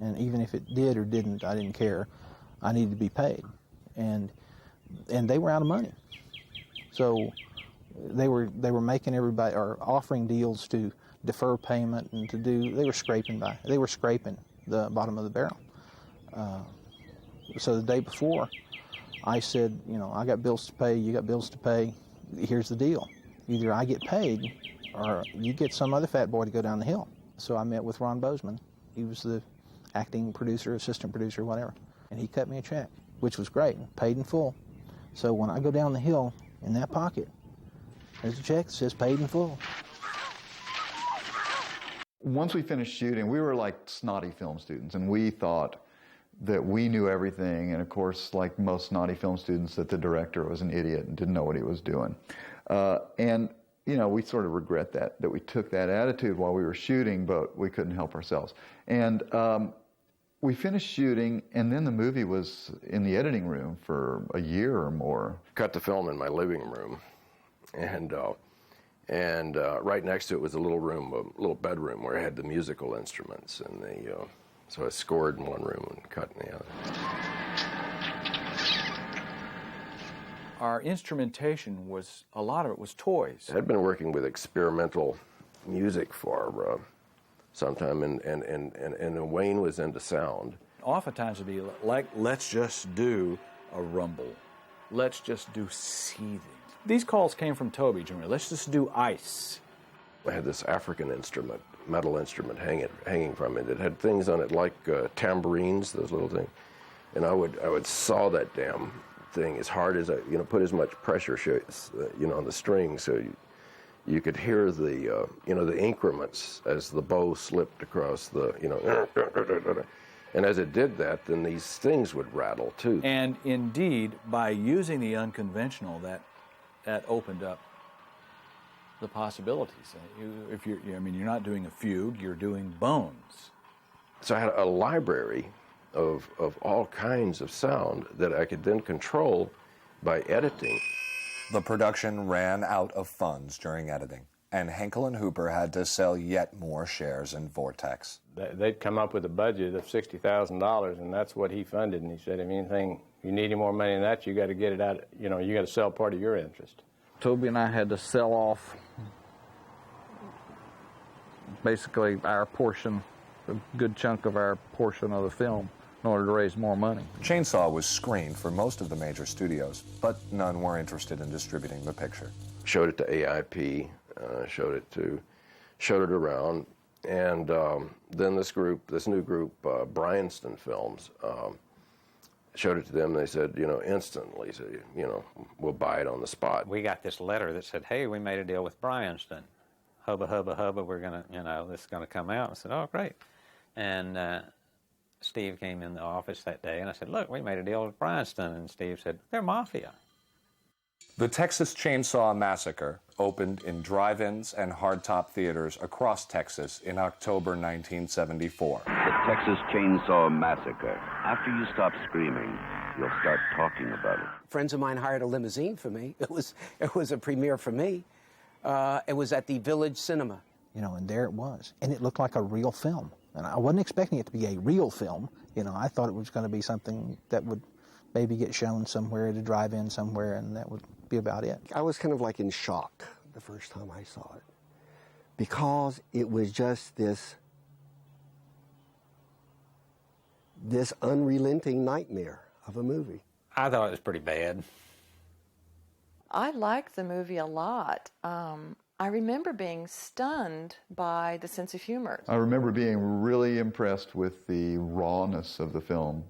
F: And even if it did or didn't, I didn't care. I needed to be paid, and they were out of money. So they were making everybody, or offering deals to defer payment and to do. They were scraping the bottom of the barrel. So the day before, I said, I got bills to pay, you got bills to pay, here's the deal. Either I get paid or you get some other fat boy to go down the hill. So I met with Ron Bozeman. He was the acting producer, assistant producer, whatever. And he cut me a check, which was great, paid in full. So when I go down the hill, in that pocket, there's a check that says paid in full.
B: Once we finished shooting, we were like snotty film students, and we thought that we knew everything, and of course, like most snotty film students, that the director was an idiot and didn't know what he was doing. And we sort of regret that we took that attitude while we were shooting, but we couldn't help ourselves. And we finished shooting, and then the movie was in the editing room for a year or more.
H: Cut the film in my living room, and right next to it was a little bedroom where I had the musical instruments, and so I scored in one room and cut in the other.
L: Our instrumentation was, a lot of it was toys.
H: I'd been working with experimental music for some time, and Wayne was into sound.
L: Oftentimes it'd be like, let's just do a rumble. Let's just do seething. These calls came from Toby Jr. Let's just do ice.
H: I had this African instrument, metal instrument hanging from it. It had things on it like tambourines, those little things. And I would saw that damn thing as hard as I, put as much pressure, on the string, so you could hear the, the increments as the bow slipped across the, and as it did that, then these things would rattle too.
L: And indeed, by using the unconventional, that opened up the possibilities. You're not doing a fugue, you're doing bones.
H: So I had a library of all kinds of sound that I could then control by editing.
A: The production ran out of funds during editing, and Henkel and Hooper had to sell yet more shares in Vortex.
J: They'd come up with a budget of $60,000, and that's what he funded. And he said, if you need any more money than that, you got to get it out. You got to sell part of your interest.
I: Toby and I had to sell off basically our portion, a good chunk of our portion of the film, in order to raise more money.
A: Chainsaw was screened for most of the major studios, but none were interested in distributing the picture.
H: Showed it to AIP, showed it around, and then this new group, Bryanston Films, showed it to them. They said, instantly, we'll buy it on the spot.
C: We got this letter that said, hey, we made a deal with Bryanston. Hubba, hubba, hubba, we're going to, this is going to come out. I said, oh, great. And Steve came in the office that day, and I said, look, we made a deal with Bryanston. And Steve said, they're mafia.
A: The Texas Chainsaw Massacre opened in drive-ins and hardtop theaters across Texas in October 1974.
R: The Texas Chainsaw Massacre. After you stop screaming, you'll start talking about it.
D: Friends of mine hired a limousine for me. It was a premiere for me. It was at the Village Cinema
F: and there it was. And it looked like a real film. And I wasn't expecting it to be a real film. I thought it was going to be something that would maybe get shown somewhere at a drive-in somewhere, and that would be about it.
M: I was kind of like in shock the first time I saw it, because it was just this unrelenting nightmare of a movie.
C: I thought it was pretty bad.
P: I liked the movie a lot. I remember being stunned by the sense of humor.
B: I remember being really impressed with the rawness of the film.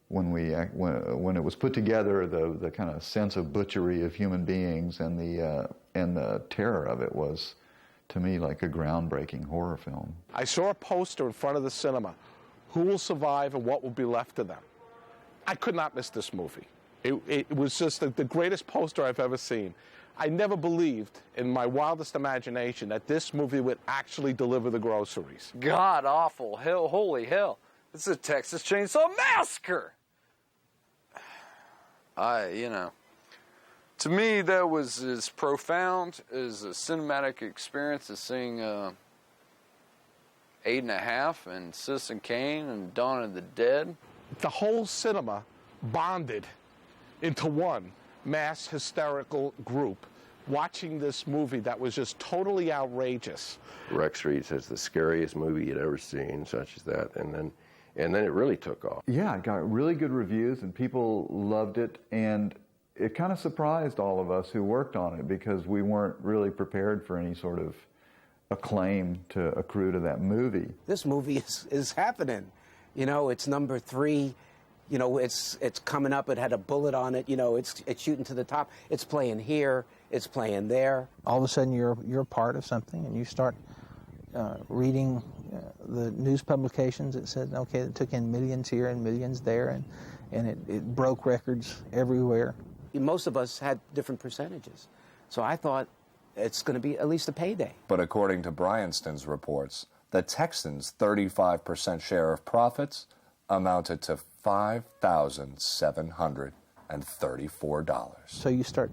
B: When it was put together, the kind of sense of butchery of human beings and the terror of it was, to me, like a groundbreaking horror film.
S: I saw a poster in front of the cinema. Who will survive and what will be left of them? I could not miss this movie. It was just the greatest poster I've ever seen. I never believed in my wildest imagination that this movie would actually deliver the groceries.
G: God awful, hell, holy hell. This is a Texas Chainsaw Massacre. To me, that was as profound as a cinematic experience as seeing 8.5 and Citizen Kane and Dawn of the Dead.
S: The whole cinema bonded into one mass hysterical group watching this movie that was just totally outrageous.
H: Rex Street says the scariest movie you'd ever seen, such as that, and then it really took off.
B: Yeah, it got really good reviews and people loved it, and it kind of surprised all of us who worked on it because we weren't really prepared for any sort of acclaim to accrue to that movie.
D: This movie is happening. It's number 3. It's coming up. It had a bullet on it. It's shooting to the top. It's playing here. It's playing there.
F: All of a sudden, you're part of something, and you start reading the news publications that said, okay, it took in millions here and millions there, and it broke records everywhere.
D: Most of us had different percentages, so I thought it's going to be at least a payday.
A: But according to Bryanston's reports, the Texans' 35% share of profits amounted to $5,734.
F: So you start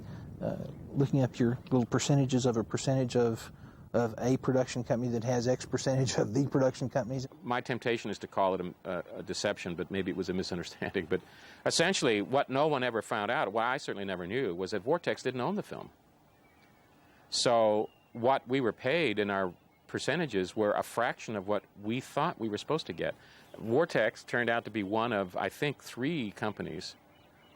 F: looking up your little percentages of a percentage of a production company that has X percentage of the production companies.
K: My temptation is to call it a deception, but maybe it was a misunderstanding. But essentially, what no one ever found out, what I certainly never knew, was that Vortex didn't own the film. So what we were paid in our percentages were a fraction of what we thought we were supposed to get. Vortex turned out to be one of, I think, 3 companies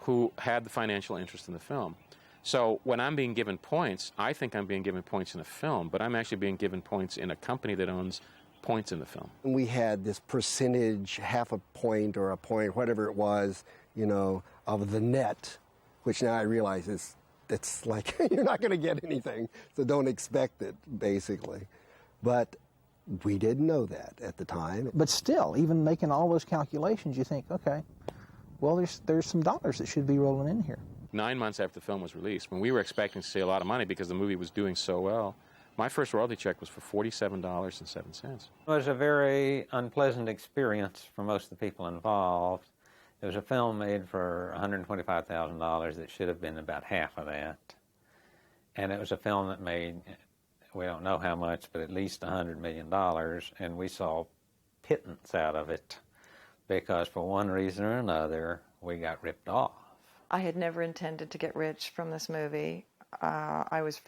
K: who had the financial interest in the film. So when I'm being given points, I think I'm being given points in a film, but I'm actually being given points in a company that owns points in the film.
M: We had this percentage, half a point or a point, whatever it was, of the net, which now I realize it's like you're not going to get anything, so don't expect it, basically. But we didn't know that at the time.
F: But still, even making all those calculations, you think, okay, well, there's some dollars that should be rolling in here.
K: 9 months after the film was released, when we were expecting to see a lot of money because the movie was doing so well, my first royalty check was for $47.07.
C: It was a very unpleasant experience for most of the people involved. It was a film made for $125,000 that should have been about half of that. And it was a film that made, we don't know how much, but at least $100 million, and we saw pittance out of it because for one reason or another, we got ripped off.
P: I had never intended to get rich from this movie. I was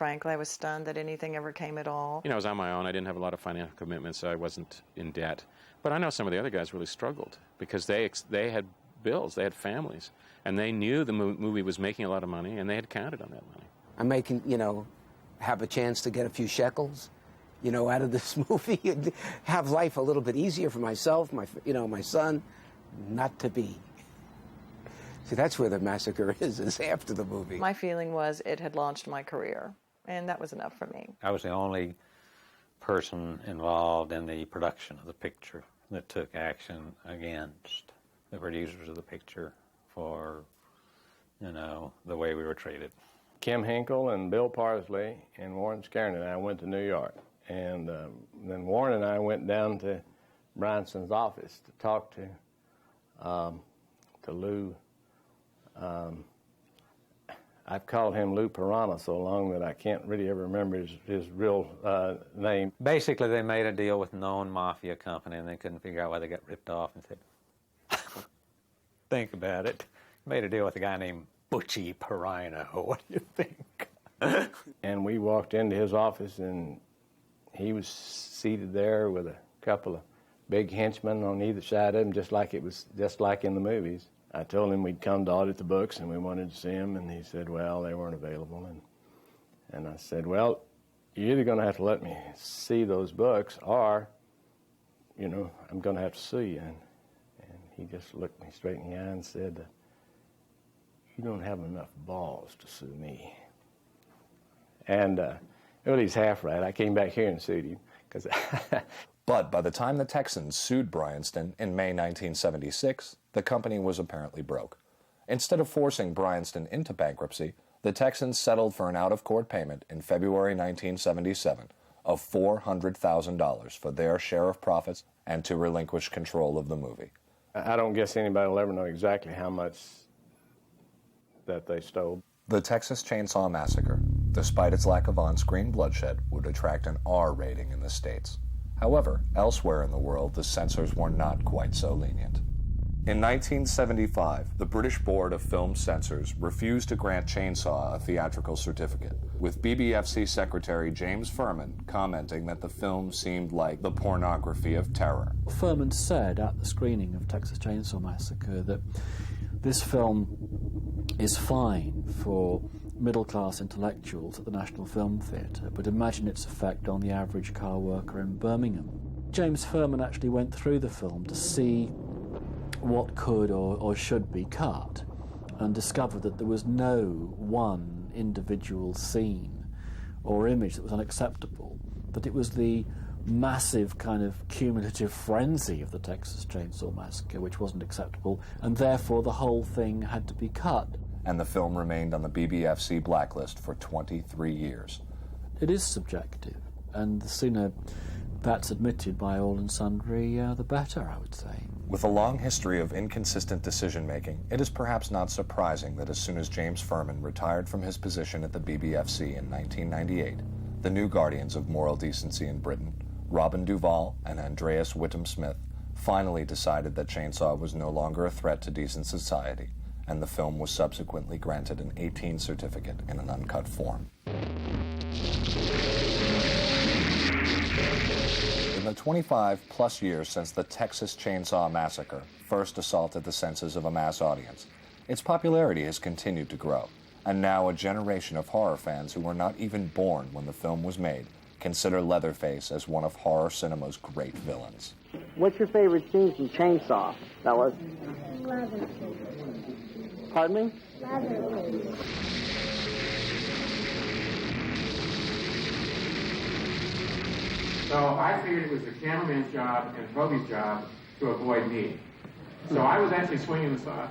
P: stunned that anything ever came at all.
K: I was on my own. I didn't have a lot of financial commitments. So I wasn't in debt. But I know some of the other guys really struggled because they had bills, they had families, and they knew the movie was making a lot of money, and they had counted on that money.
D: I'm making, have a chance to get a few shekels, out of this movie and have life a little bit easier for myself, my son, not to be. See, that's where the massacre is after the movie.
P: My feeling was it had launched my career, and that was enough for me.
C: I was the only person involved in the production of the picture that took action against the producers of the picture for, the way we were treated.
J: Kim Hinkle and Bill Parsley and Warren Scarron and I went to New York. And then Warren and I went down to Bryanston's office to talk to Lou I've called him Lou Piranha so long that I can't really ever remember his real name.
C: Basically, they made a deal with a known mafia company, and they couldn't figure out why they got ripped off, and said, think about it. Made a deal with a guy named Butchie Piranha. What do you think?
J: And we walked into his office, and he was seated there with a couple of big henchmen on either side of him, just like in the movies. I told him we'd come to audit the books and we wanted to see him, and he said, well, they weren't available. And I said, well, you're either going to have to let me see those books or, you know, I'm going to have to sue you. And he just looked me straight in the eye and said, you don't have enough balls to sue me. And well, he's half right. I came back here and sued him.
A: But by the time the Texans sued Bryanston in May 1976, the company was apparently broke. Instead of forcing Bryanston into bankruptcy, the Texans settled for an out-of-court payment in February 1977 of $400,000 for their share of profits and to relinquish control of the movie.
J: I don't guess anybody will ever know exactly how much that they stole.
A: The Texas Chainsaw Massacre, despite its lack of on-screen bloodshed, would attract an R rating in the States. However, elsewhere in the world, the censors were not quite so lenient. In 1975, the British Board of Film Censors refused to grant Chainsaw a theatrical certificate, with BBFC Secretary James Furman commenting that the film seemed like the pornography of terror.
T: Furman said at the screening of Texas Chainsaw Massacre that this film is fine for middle-class intellectuals at the National Film Theatre, but imagine its effect on the average car worker in Birmingham. James Furman actually went through the film to see what could or should be cut, and discovered that there was no one individual scene or image that was unacceptable, that it was the massive kind of cumulative frenzy of the Texas Chainsaw Massacre which wasn't acceptable, and therefore the whole thing had to be cut.
A: And the film remained on the BBFC blacklist for 23 years.
T: It is subjective, and the sooner that's admitted by all and sundry, the better, I would say.
A: With a long history of inconsistent decision-making, it is perhaps not surprising that as soon as James Furman retired from his position at the BBFC in 1998, the new guardians of moral decency in Britain, Robin Duvall and Andreas Whittam-Smith, finally decided that Chainsaw was no longer a threat to decent society, and the film was subsequently granted an 18 certificate in an uncut form. In the 25-plus years since the Texas Chainsaw Massacre first assaulted the senses of a mass audience, its popularity has continued to grow, and now a generation of horror fans who were not even born when the film was made consider Leatherface as one of horror cinema's great villains.
U: What's your favorite scene from Chainsaw, fellas?
V: Leatherface.
U: Pardon me?
V: Leatherface.
K: So I figured it was the cameraman's job and Toby's job to avoid me. So I was actually swinging the saw.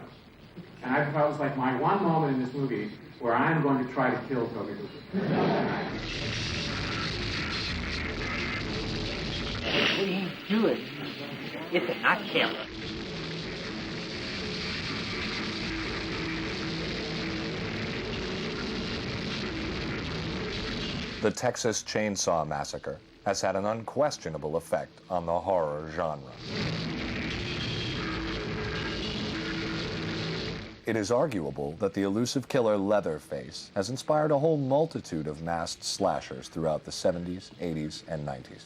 K: And I felt it was like my one moment in this movie where I'm going to try to kill Toby Hooper.
V: We ain't do it if it not kill her.
A: The Texas Chainsaw Massacre has had an unquestionable effect on the horror genre. It is arguable that the elusive killer Leatherface has inspired a whole multitude of masked slashers throughout the 70s, 80s, and 90s.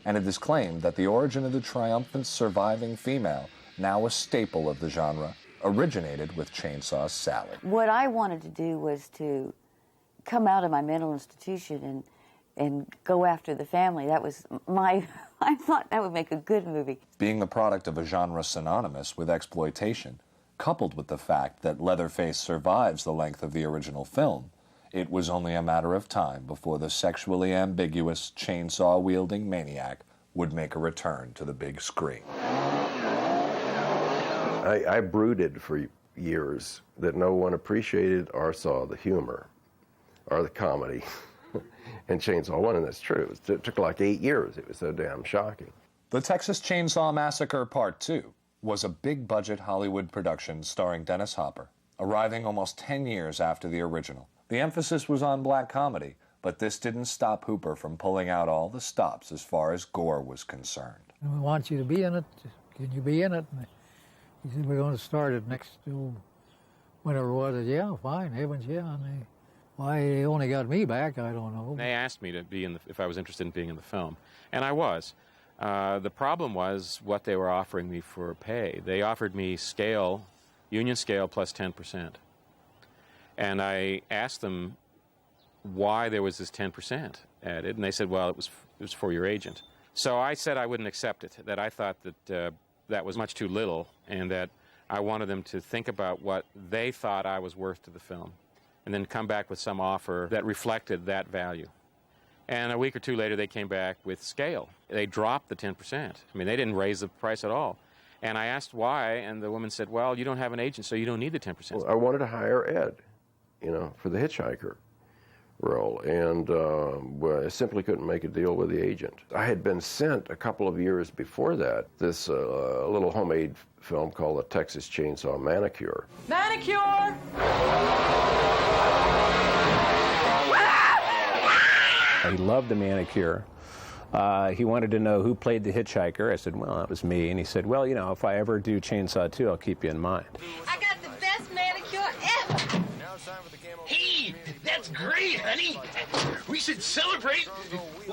A: And it is claimed that the origin of the triumphant surviving female, now a staple of the genre, originated with Chainsaw Sally.
E: What I wanted to do was to come out of my mental institution and go after the family. That was my... I thought that would make a good movie.
A: Being the product of a genre synonymous with exploitation, coupled with the fact that Leatherface survives the length of the original film, it was only a matter of time before the sexually ambiguous, chainsaw-wielding maniac would make a return to the big screen.
H: I brooded for years that no one appreciated or saw the humor or the comedy in Chainsaw 1, and that's true. It took like 8 years. It was so damn shocking.
A: The Texas Chainsaw Massacre Part 2 was a big-budget Hollywood production starring Dennis Hopper, arriving almost 10 years after the original. The emphasis was on black comedy, but this didn't stop Hooper from pulling out all the stops as far as gore was concerned.
N: We want you to be in it. Can you be in it? And he said, we're going to start it next, whenever it was. I said, yeah, fine, heavens, yeah. And why they only got me back, I don't know.
K: They asked me to be if I was interested in being in the film, and I was. The problem was what they were offering me for pay. They offered me scale, union scale plus 10%. And I asked them why there was this 10% added, and they said, well, it was for your agent. So I said I wouldn't accept it, that I thought that that was much too little, and that I wanted them to think about what they thought I was worth to the film, and then come back with some offer that reflected that value. And a week or two later, they came back with scale. They dropped the 10%. I mean, they didn't raise the price at all. And I asked why, and the woman said, well, you don't have an agent, so you don't need the 10%.
H: Well, I wanted to hire Ed, for the hitchhiker role, and well, I simply couldn't make a deal with the agent. I had been sent a couple of years before that this little homemade film called the Texas Chainsaw Massacre.
O: Manicure!
Q: He loved the manicure. He wanted to know who played the hitchhiker. I said, well, that was me. And he said, well, if I ever do Chainsaw 2, I'll keep you in mind.
O: I got the best manicure ever!
W: Hey, that's great, honey. We should celebrate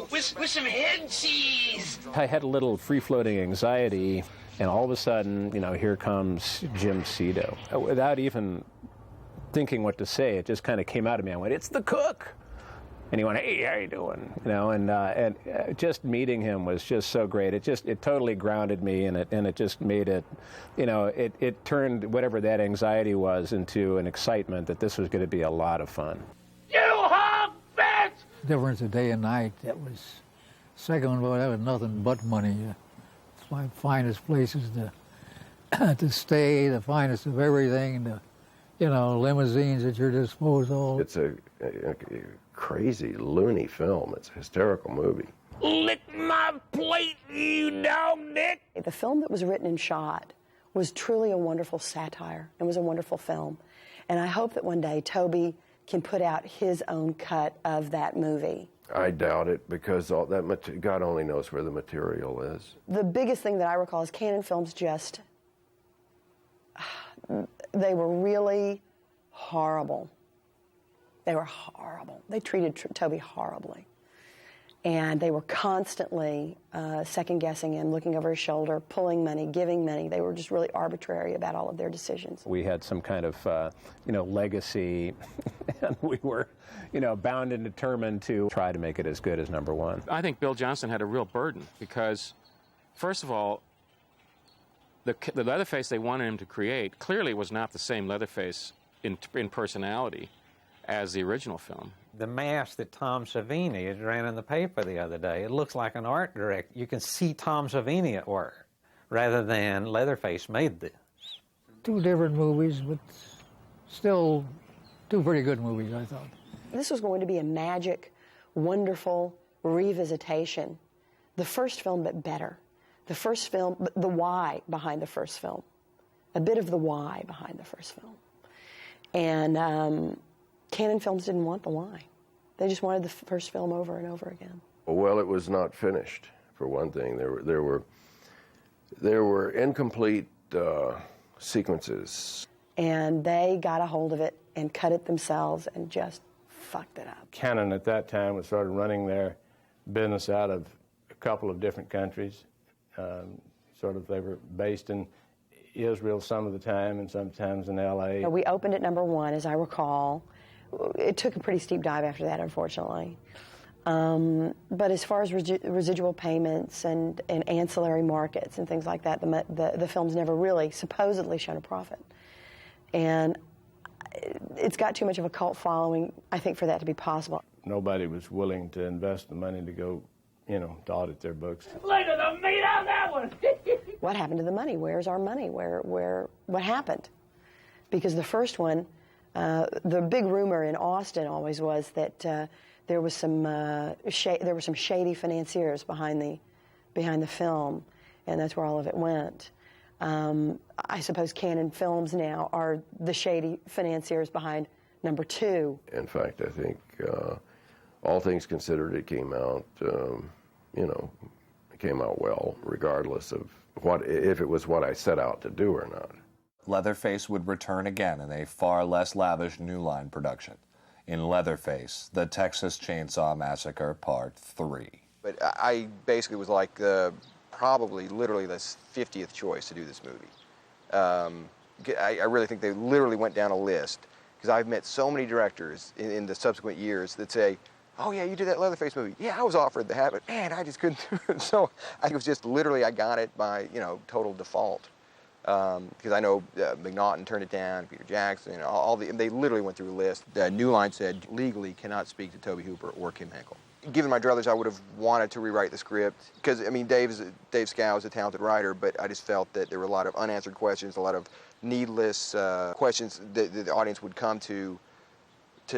W: with some head cheese.
Q: I had a little free-floating anxiety, and all of a sudden, here comes Jim Cito. Without even thinking what to say, it just kind of came out of me. I went, it's the cook! And he went, hey, how you doing? And just meeting him was just so great. It totally grounded me, and it just made it, it turned whatever that anxiety was into an excitement that this was going to be a lot of fun.
O: You hog bitch!
N: Difference of day and night, that was, second one, well, that was nothing but money. The finest places to stay, the finest of everything, limousines at your disposal.
H: It's a crazy, loony film. It's a hysterical movie.
O: Lick my plate, you dog dick!
X: The film that was written and shot was truly a wonderful satire. It was a wonderful film. And I hope that one day Toby can put out his own cut of that movie.
H: I doubt it, because all that God only knows where the material is.
X: The biggest thing that I recall is Cannon Films they were really horrible. They were horrible. They treated Toby horribly. And they were constantly second-guessing him, looking over his shoulder, pulling money, giving money. They were just really arbitrary about all of their decisions.
Q: We had some kind of, legacy, and we were, bound and determined to try to make it as good as number one.
K: I think Bill Johnston had a real burden because, first of all, the Leatherface they wanted him to create clearly was not the same Leatherface in personality as the original film.
C: The mask that Tom Savini ran in the paper the other day, it looks like an art director. You can see Tom Savini at work, rather than Leatherface made this.
N: Two different movies, but still two pretty good movies, I thought.
X: This was going to be a magic, wonderful revisitation. The first film, but better. The first film, the why behind the first film. A bit of the why behind the first film. And Cannon Films didn't want the why. They just wanted the first film over and over again.
H: Well, it was not finished, for one thing. There were incomplete sequences.
X: And they got a hold of it and cut it themselves and just fucked it up.
J: Cannon at that time was sort of running their business out of a couple of different countries. They were based in Israel some of the time and sometimes in L.A.
X: We opened at number one, as I recall. It took a pretty steep dive after that, unfortunately. But as far as residual payments and ancillary markets and things like that, the film's never really supposedly shown a profit. And it's got too much of a cult following, I think, for that to be possible.
J: Nobody was willing to invest the money to go, to audit their books.
O: Look at the meat on that one!
X: What happened to the money? Where's our money? What happened? Because the first one, the big rumor in Austin always was that there were some shady financiers behind the film, and that's where all of it went. I suppose Canon Films now are the shady financiers behind number 2.
H: In fact, I think, all things considered, it came out, it came out well, regardless of if it was what I set out to do or not.
A: Leatherface would return again in a far less lavish New Line production, in Leatherface, The Texas Chainsaw Massacre Part 3.
G: But I basically was like probably literally the 50th choice to do this movie. I really think they literally went down a list, because I've met so many directors in the subsequent years that say, oh yeah, you did that Leatherface movie. Yeah, I was offered to have it. Man, I just couldn't do it. So I was just literally, I got it by, total default. Because I know McNaughton turned it down, Peter Jackson, they literally went through a list. New Line said legally cannot speak to Tobe Hooper or Kim Henkel. Given my druthers, I would have wanted to rewrite the script, because Dave Scow is a talented writer, but I just felt that there were a lot of unanswered questions, a lot of needless questions that the audience would come to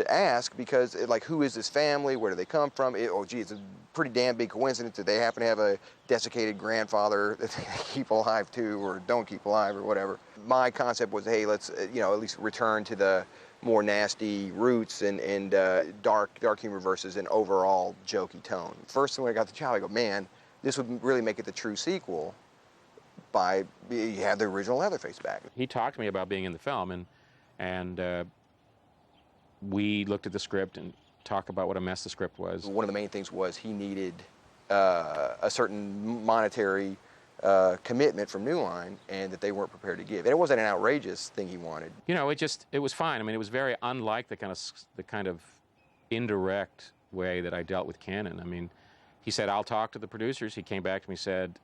G: ask, because like, who is this family? Where do they come from? It's a pretty damn big coincidence that they happen to have a desiccated grandfather that they keep alive too, or don't keep alive, or whatever. My concept was, hey, let's at least return to the more nasty roots and dark humor versus an overall jokey tone. First thing when I got the job, I go, man, this would really make it the true sequel. You have the original Leatherface back.
K: He talked to me about being in the film, and we looked at the script and talked about what a mess the script was.
G: One of the main things was he needed a certain monetary commitment from New Line, and that they weren't prepared to give. And it wasn't an outrageous thing he wanted.
K: It was fine. I mean, it was very unlike the kind of indirect way that I dealt with Canon. I mean, he said, I'll talk to the producers. He came back to me and said,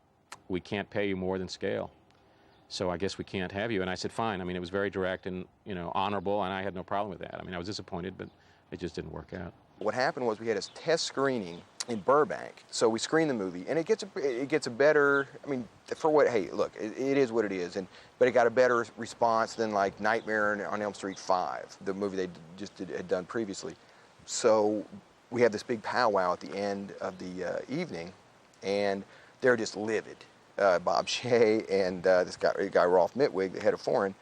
K: we can't pay you more than scale, so I guess we can't have you. And I said, fine. I mean, it was very direct and, honorable, and I had no problem with that. I mean, I was disappointed, but it just didn't work out.
G: What happened was we had a test screening in Burbank, so we screened the movie, and it gets a better, I mean, hey, look, it is what it is, but it got a better response than like Nightmare on Elm Street 5, the movie they had done previously. So we had this big powwow at the end of the evening, and they're just livid. Bob Shea and this guy Rolf Mitwig, the head of foreign,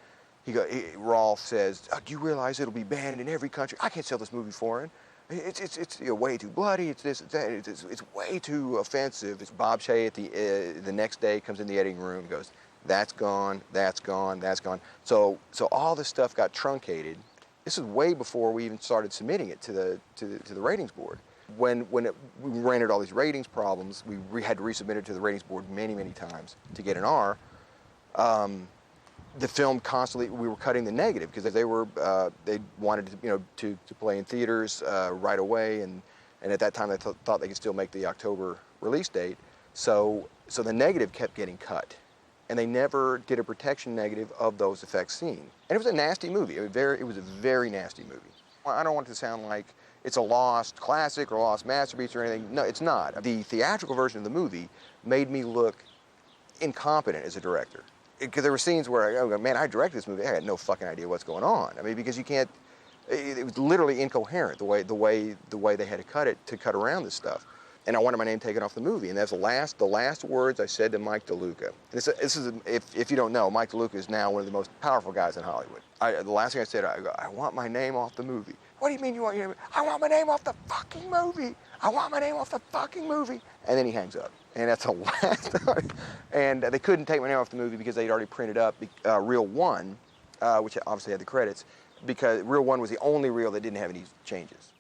G: Rolf says, do you realize it'll be banned in every country? I can't sell this movie foreign. It's way too bloody. It's this, it's that. It's way too offensive. It's Bob Shea at the next day comes in the editing room and goes, that's gone, that's gone, that's gone. So all this stuff got truncated. This is way before we even started submitting it to the ratings board. When we ran into all these ratings problems, we had to resubmit it to the ratings board many, many times to get an R. The film constantly, we were cutting the negative, because they wanted to play in theaters right away, and at that time they thought they could still make the October release date. So the negative kept getting cut, and they never did a protection negative of those effects seen. And it was a nasty movie. It was a very nasty movie. I don't want it to sound like it's a lost classic or a lost masterpiece or anything. No, it's not. The theatrical version of the movie made me look incompetent as a director. Because there were scenes where I go, man, I directed this movie. I had no fucking idea what's going on. I mean, because you can't. It was literally incoherent the way they had to cut around this stuff. And I wanted my name taken off the movie. And that's the last words I said to Mike DeLuca. If you don't know, Mike DeLuca is now one of the most powerful guys in Hollywood. The last thing I said, I want my name off the movie. What do you mean you want your name? I want my name off the fucking movie. I want my name off the fucking movie. And then he hangs up. And that's the last time. And they couldn't take my name off the movie because they'd already printed up Reel 1, which obviously had the credits, because Reel 1 was the only reel that didn't have any changes.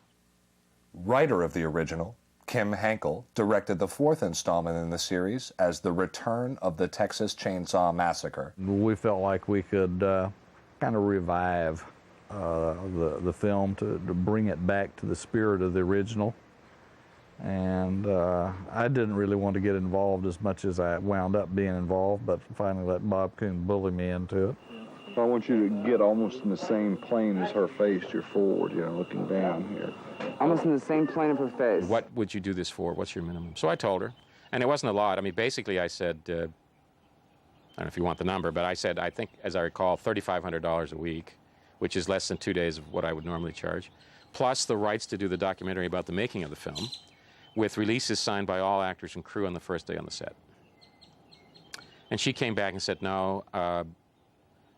A: Writer of the original, Kim Henkel, directed the 4th installment in the series as The Return of the Texas Chainsaw Massacre.
B: We felt like we could kind of revive the film to bring it back to the spirit of the original. And I didn't really want to get involved as much as I wound up being involved, but finally let Bob Kuhn bully me into it.
I: I want you to get almost in the same plane as her face. You're forward, looking down here.
L: Almost in the same plane of her face.
K: What would you do this for? What's your minimum? So I told her, and it wasn't a lot. I mean, basically I said, I don't know if you want the number, but I said, I think, as I recall, $3,500 a week, which is less than 2 days of what I would normally charge, plus the rights to do the documentary about the making of the film, with releases signed by all actors and crew on the first day on the set. And she came back and said, no,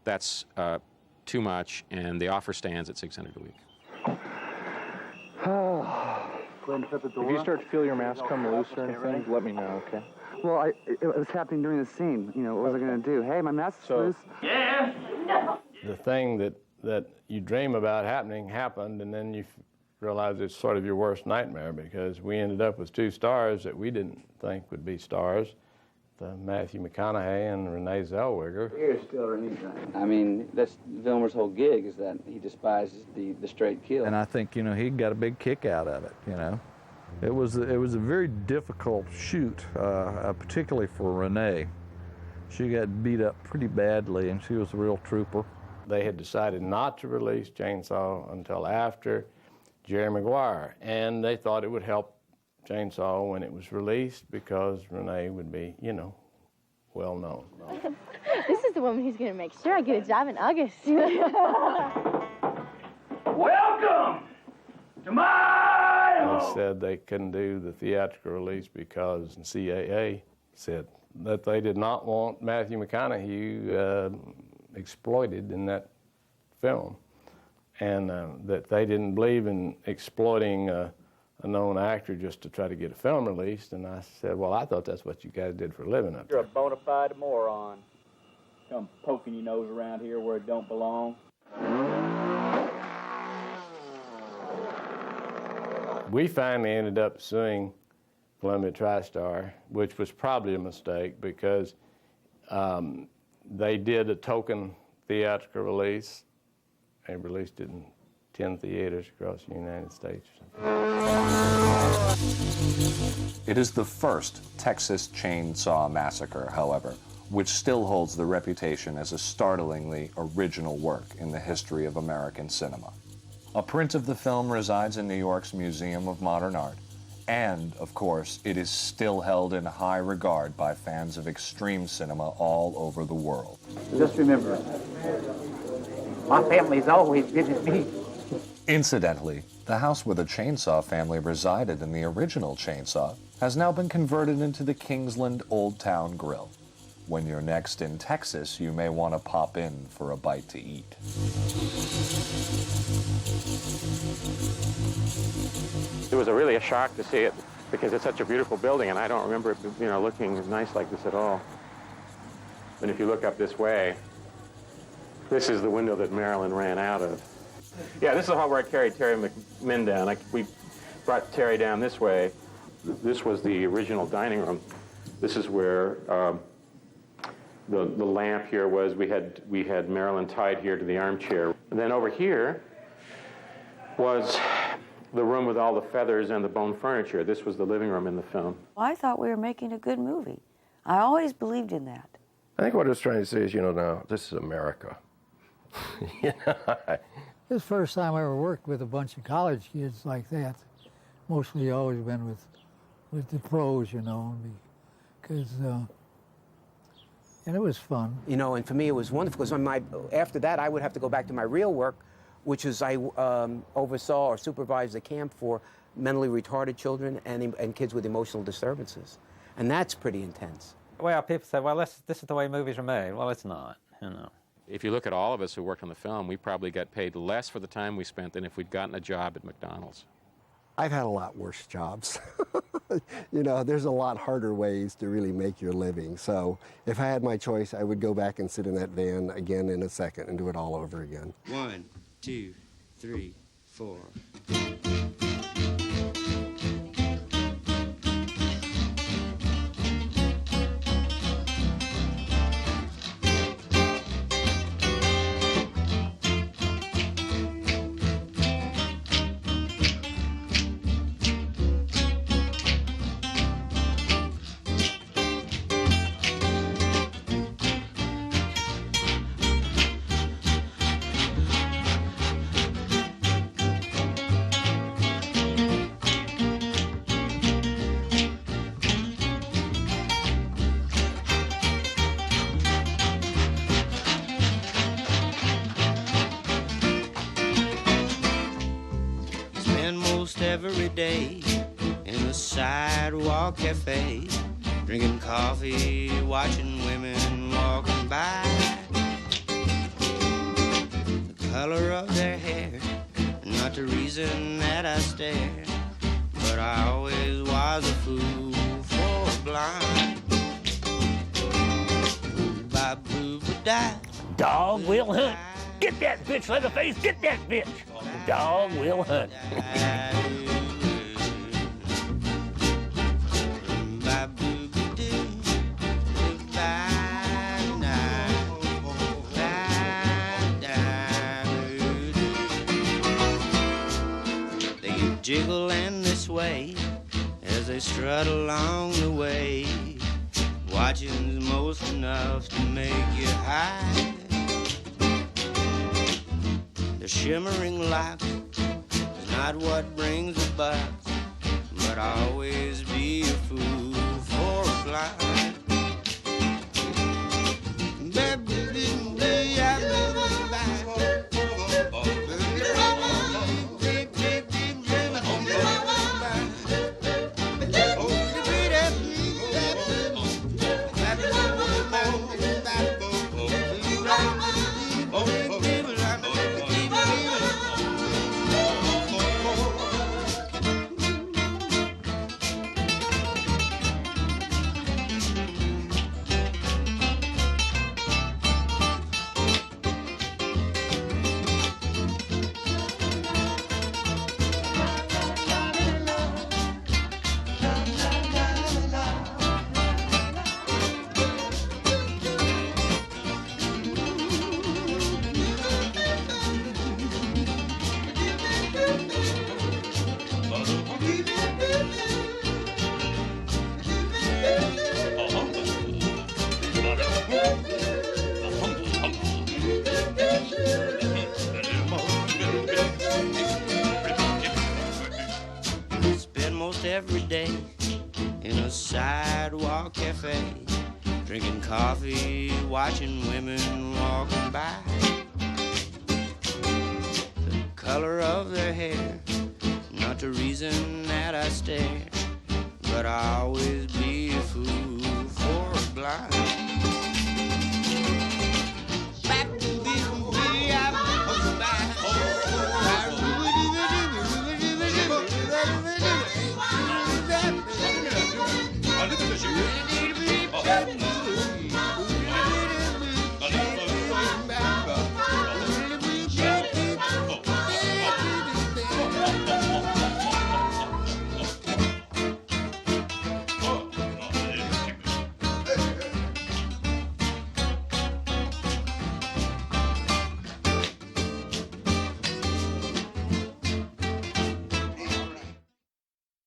K: that's too much, and the offer stands at $600 a week.
F: If you start to feel your mask come loose or anything, let me know, okay?
L: Well, it was happening during the scene. You know, what was I going to do? Hey, my mask's loose.
F: Yeah.
J: The thing that you dream about happened, and then you realize it's sort of your worst nightmare, because we ended up with 2 stars that we didn't think would be stars, Matthew McConaughey and Renee Zellweger.
M: Here's still or anything. I mean, that's Vilmer's whole gig, is that he despises the straight kill.
R: And I think, you know, he got a big kick out of it, you know. It was a very difficult shoot, particularly for Renee. She got beat up pretty badly, and she was a real trooper.
J: They had decided not to release Chainsaw until after Jerry Maguire, and they thought it would help Chainsaw when it was released because Renee would be, you know, well known.
S: This is the woman who's going to make sure I get a job in August.
O: Welcome to my home.
J: They said they couldn't do the theatrical release because the CAA said that they did not want Matthew McConaughey exploited in that film, and that they didn't believe in exploiting a known actor just to try to get a film released. And I said, well, I thought that's what you guys did for a living up there.
U: You're a bona fide moron. Come poking your nose around here where it don't belong.
J: We finally ended up suing Columbia TriStar, which was probably a mistake because they did a token theatrical release. They released it in 10 theaters across the United States.
A: It is the first Texas Chainsaw Massacre, however, which still holds the reputation as a startlingly original work in the history of American cinema. A print of the film resides in New York's Museum of Modern Art, and, of course, it is still held in high regard by fans of extreme cinema all over the world.
U: Just remember, my family's always visited me.
A: Incidentally, the house where the Chainsaw family resided in the original Chainsaw has now been converted into the Kingsland Old Town Grill. When you're next in Texas, you may want to pop in for a bite to eat.
K: It was really a shock to see it because it's such a beautiful building, and I don't remember it, you know, looking nice like this at all. And if you look up this way, this is the window that Marilyn ran out of. Yeah, this is the hall where I carried Terry McMinn down. We brought Terry down this way. This was the original dining room. This is where the lamp here was. We had Marilyn tied here to the armchair. And then over here was the room with all the feathers and the bone furniture. This was the living room in the film.
E: I thought we were making a good movie. I always believed in that.
H: I think what I was trying to say is, you know, now, this is America.
N: This is the first time I ever worked with a bunch of college kids like that. Mostly always been with the pros, you know, because, and it was fun.
D: You know, and for me it was wonderful because after that I would have to go back to my real work, which is I oversaw or supervised a camp for mentally retarded children and kids with emotional disturbances. And that's pretty intense.
C: Well, people say, well, this is the way movies are made. Well, it's not, you know.
K: If you look at all of us who worked on the film, we probably got paid less for the time we spent than if we'd gotten a job at McDonald's.
Y: I've had a lot worse jobs. You know, there's a lot harder ways to really make your living. So if I had my choice, I would go back and sit in that van again in a second and do it all over again.
Z: 1, 2, 3, 4. Every day in a sidewalk cafe, drinking coffee, watching women walking by. The color of their hair, not the reason that I stare, but I always was a fool for a blind.
O: Dog will hunt. Get that bitch, Leatherface, get that bitch. Dog will hunt.
Z: They jiggle and they sway as they strut along the way. Watching's most enough to make you high. The shimmering light is not what brings the bucks, but I'll always be a fool for a blind. Every day in a sidewalk cafe, drinking coffee, watching women walking by. The color of their hair, not the reason that I stare, but I'll always be a fool for a blind.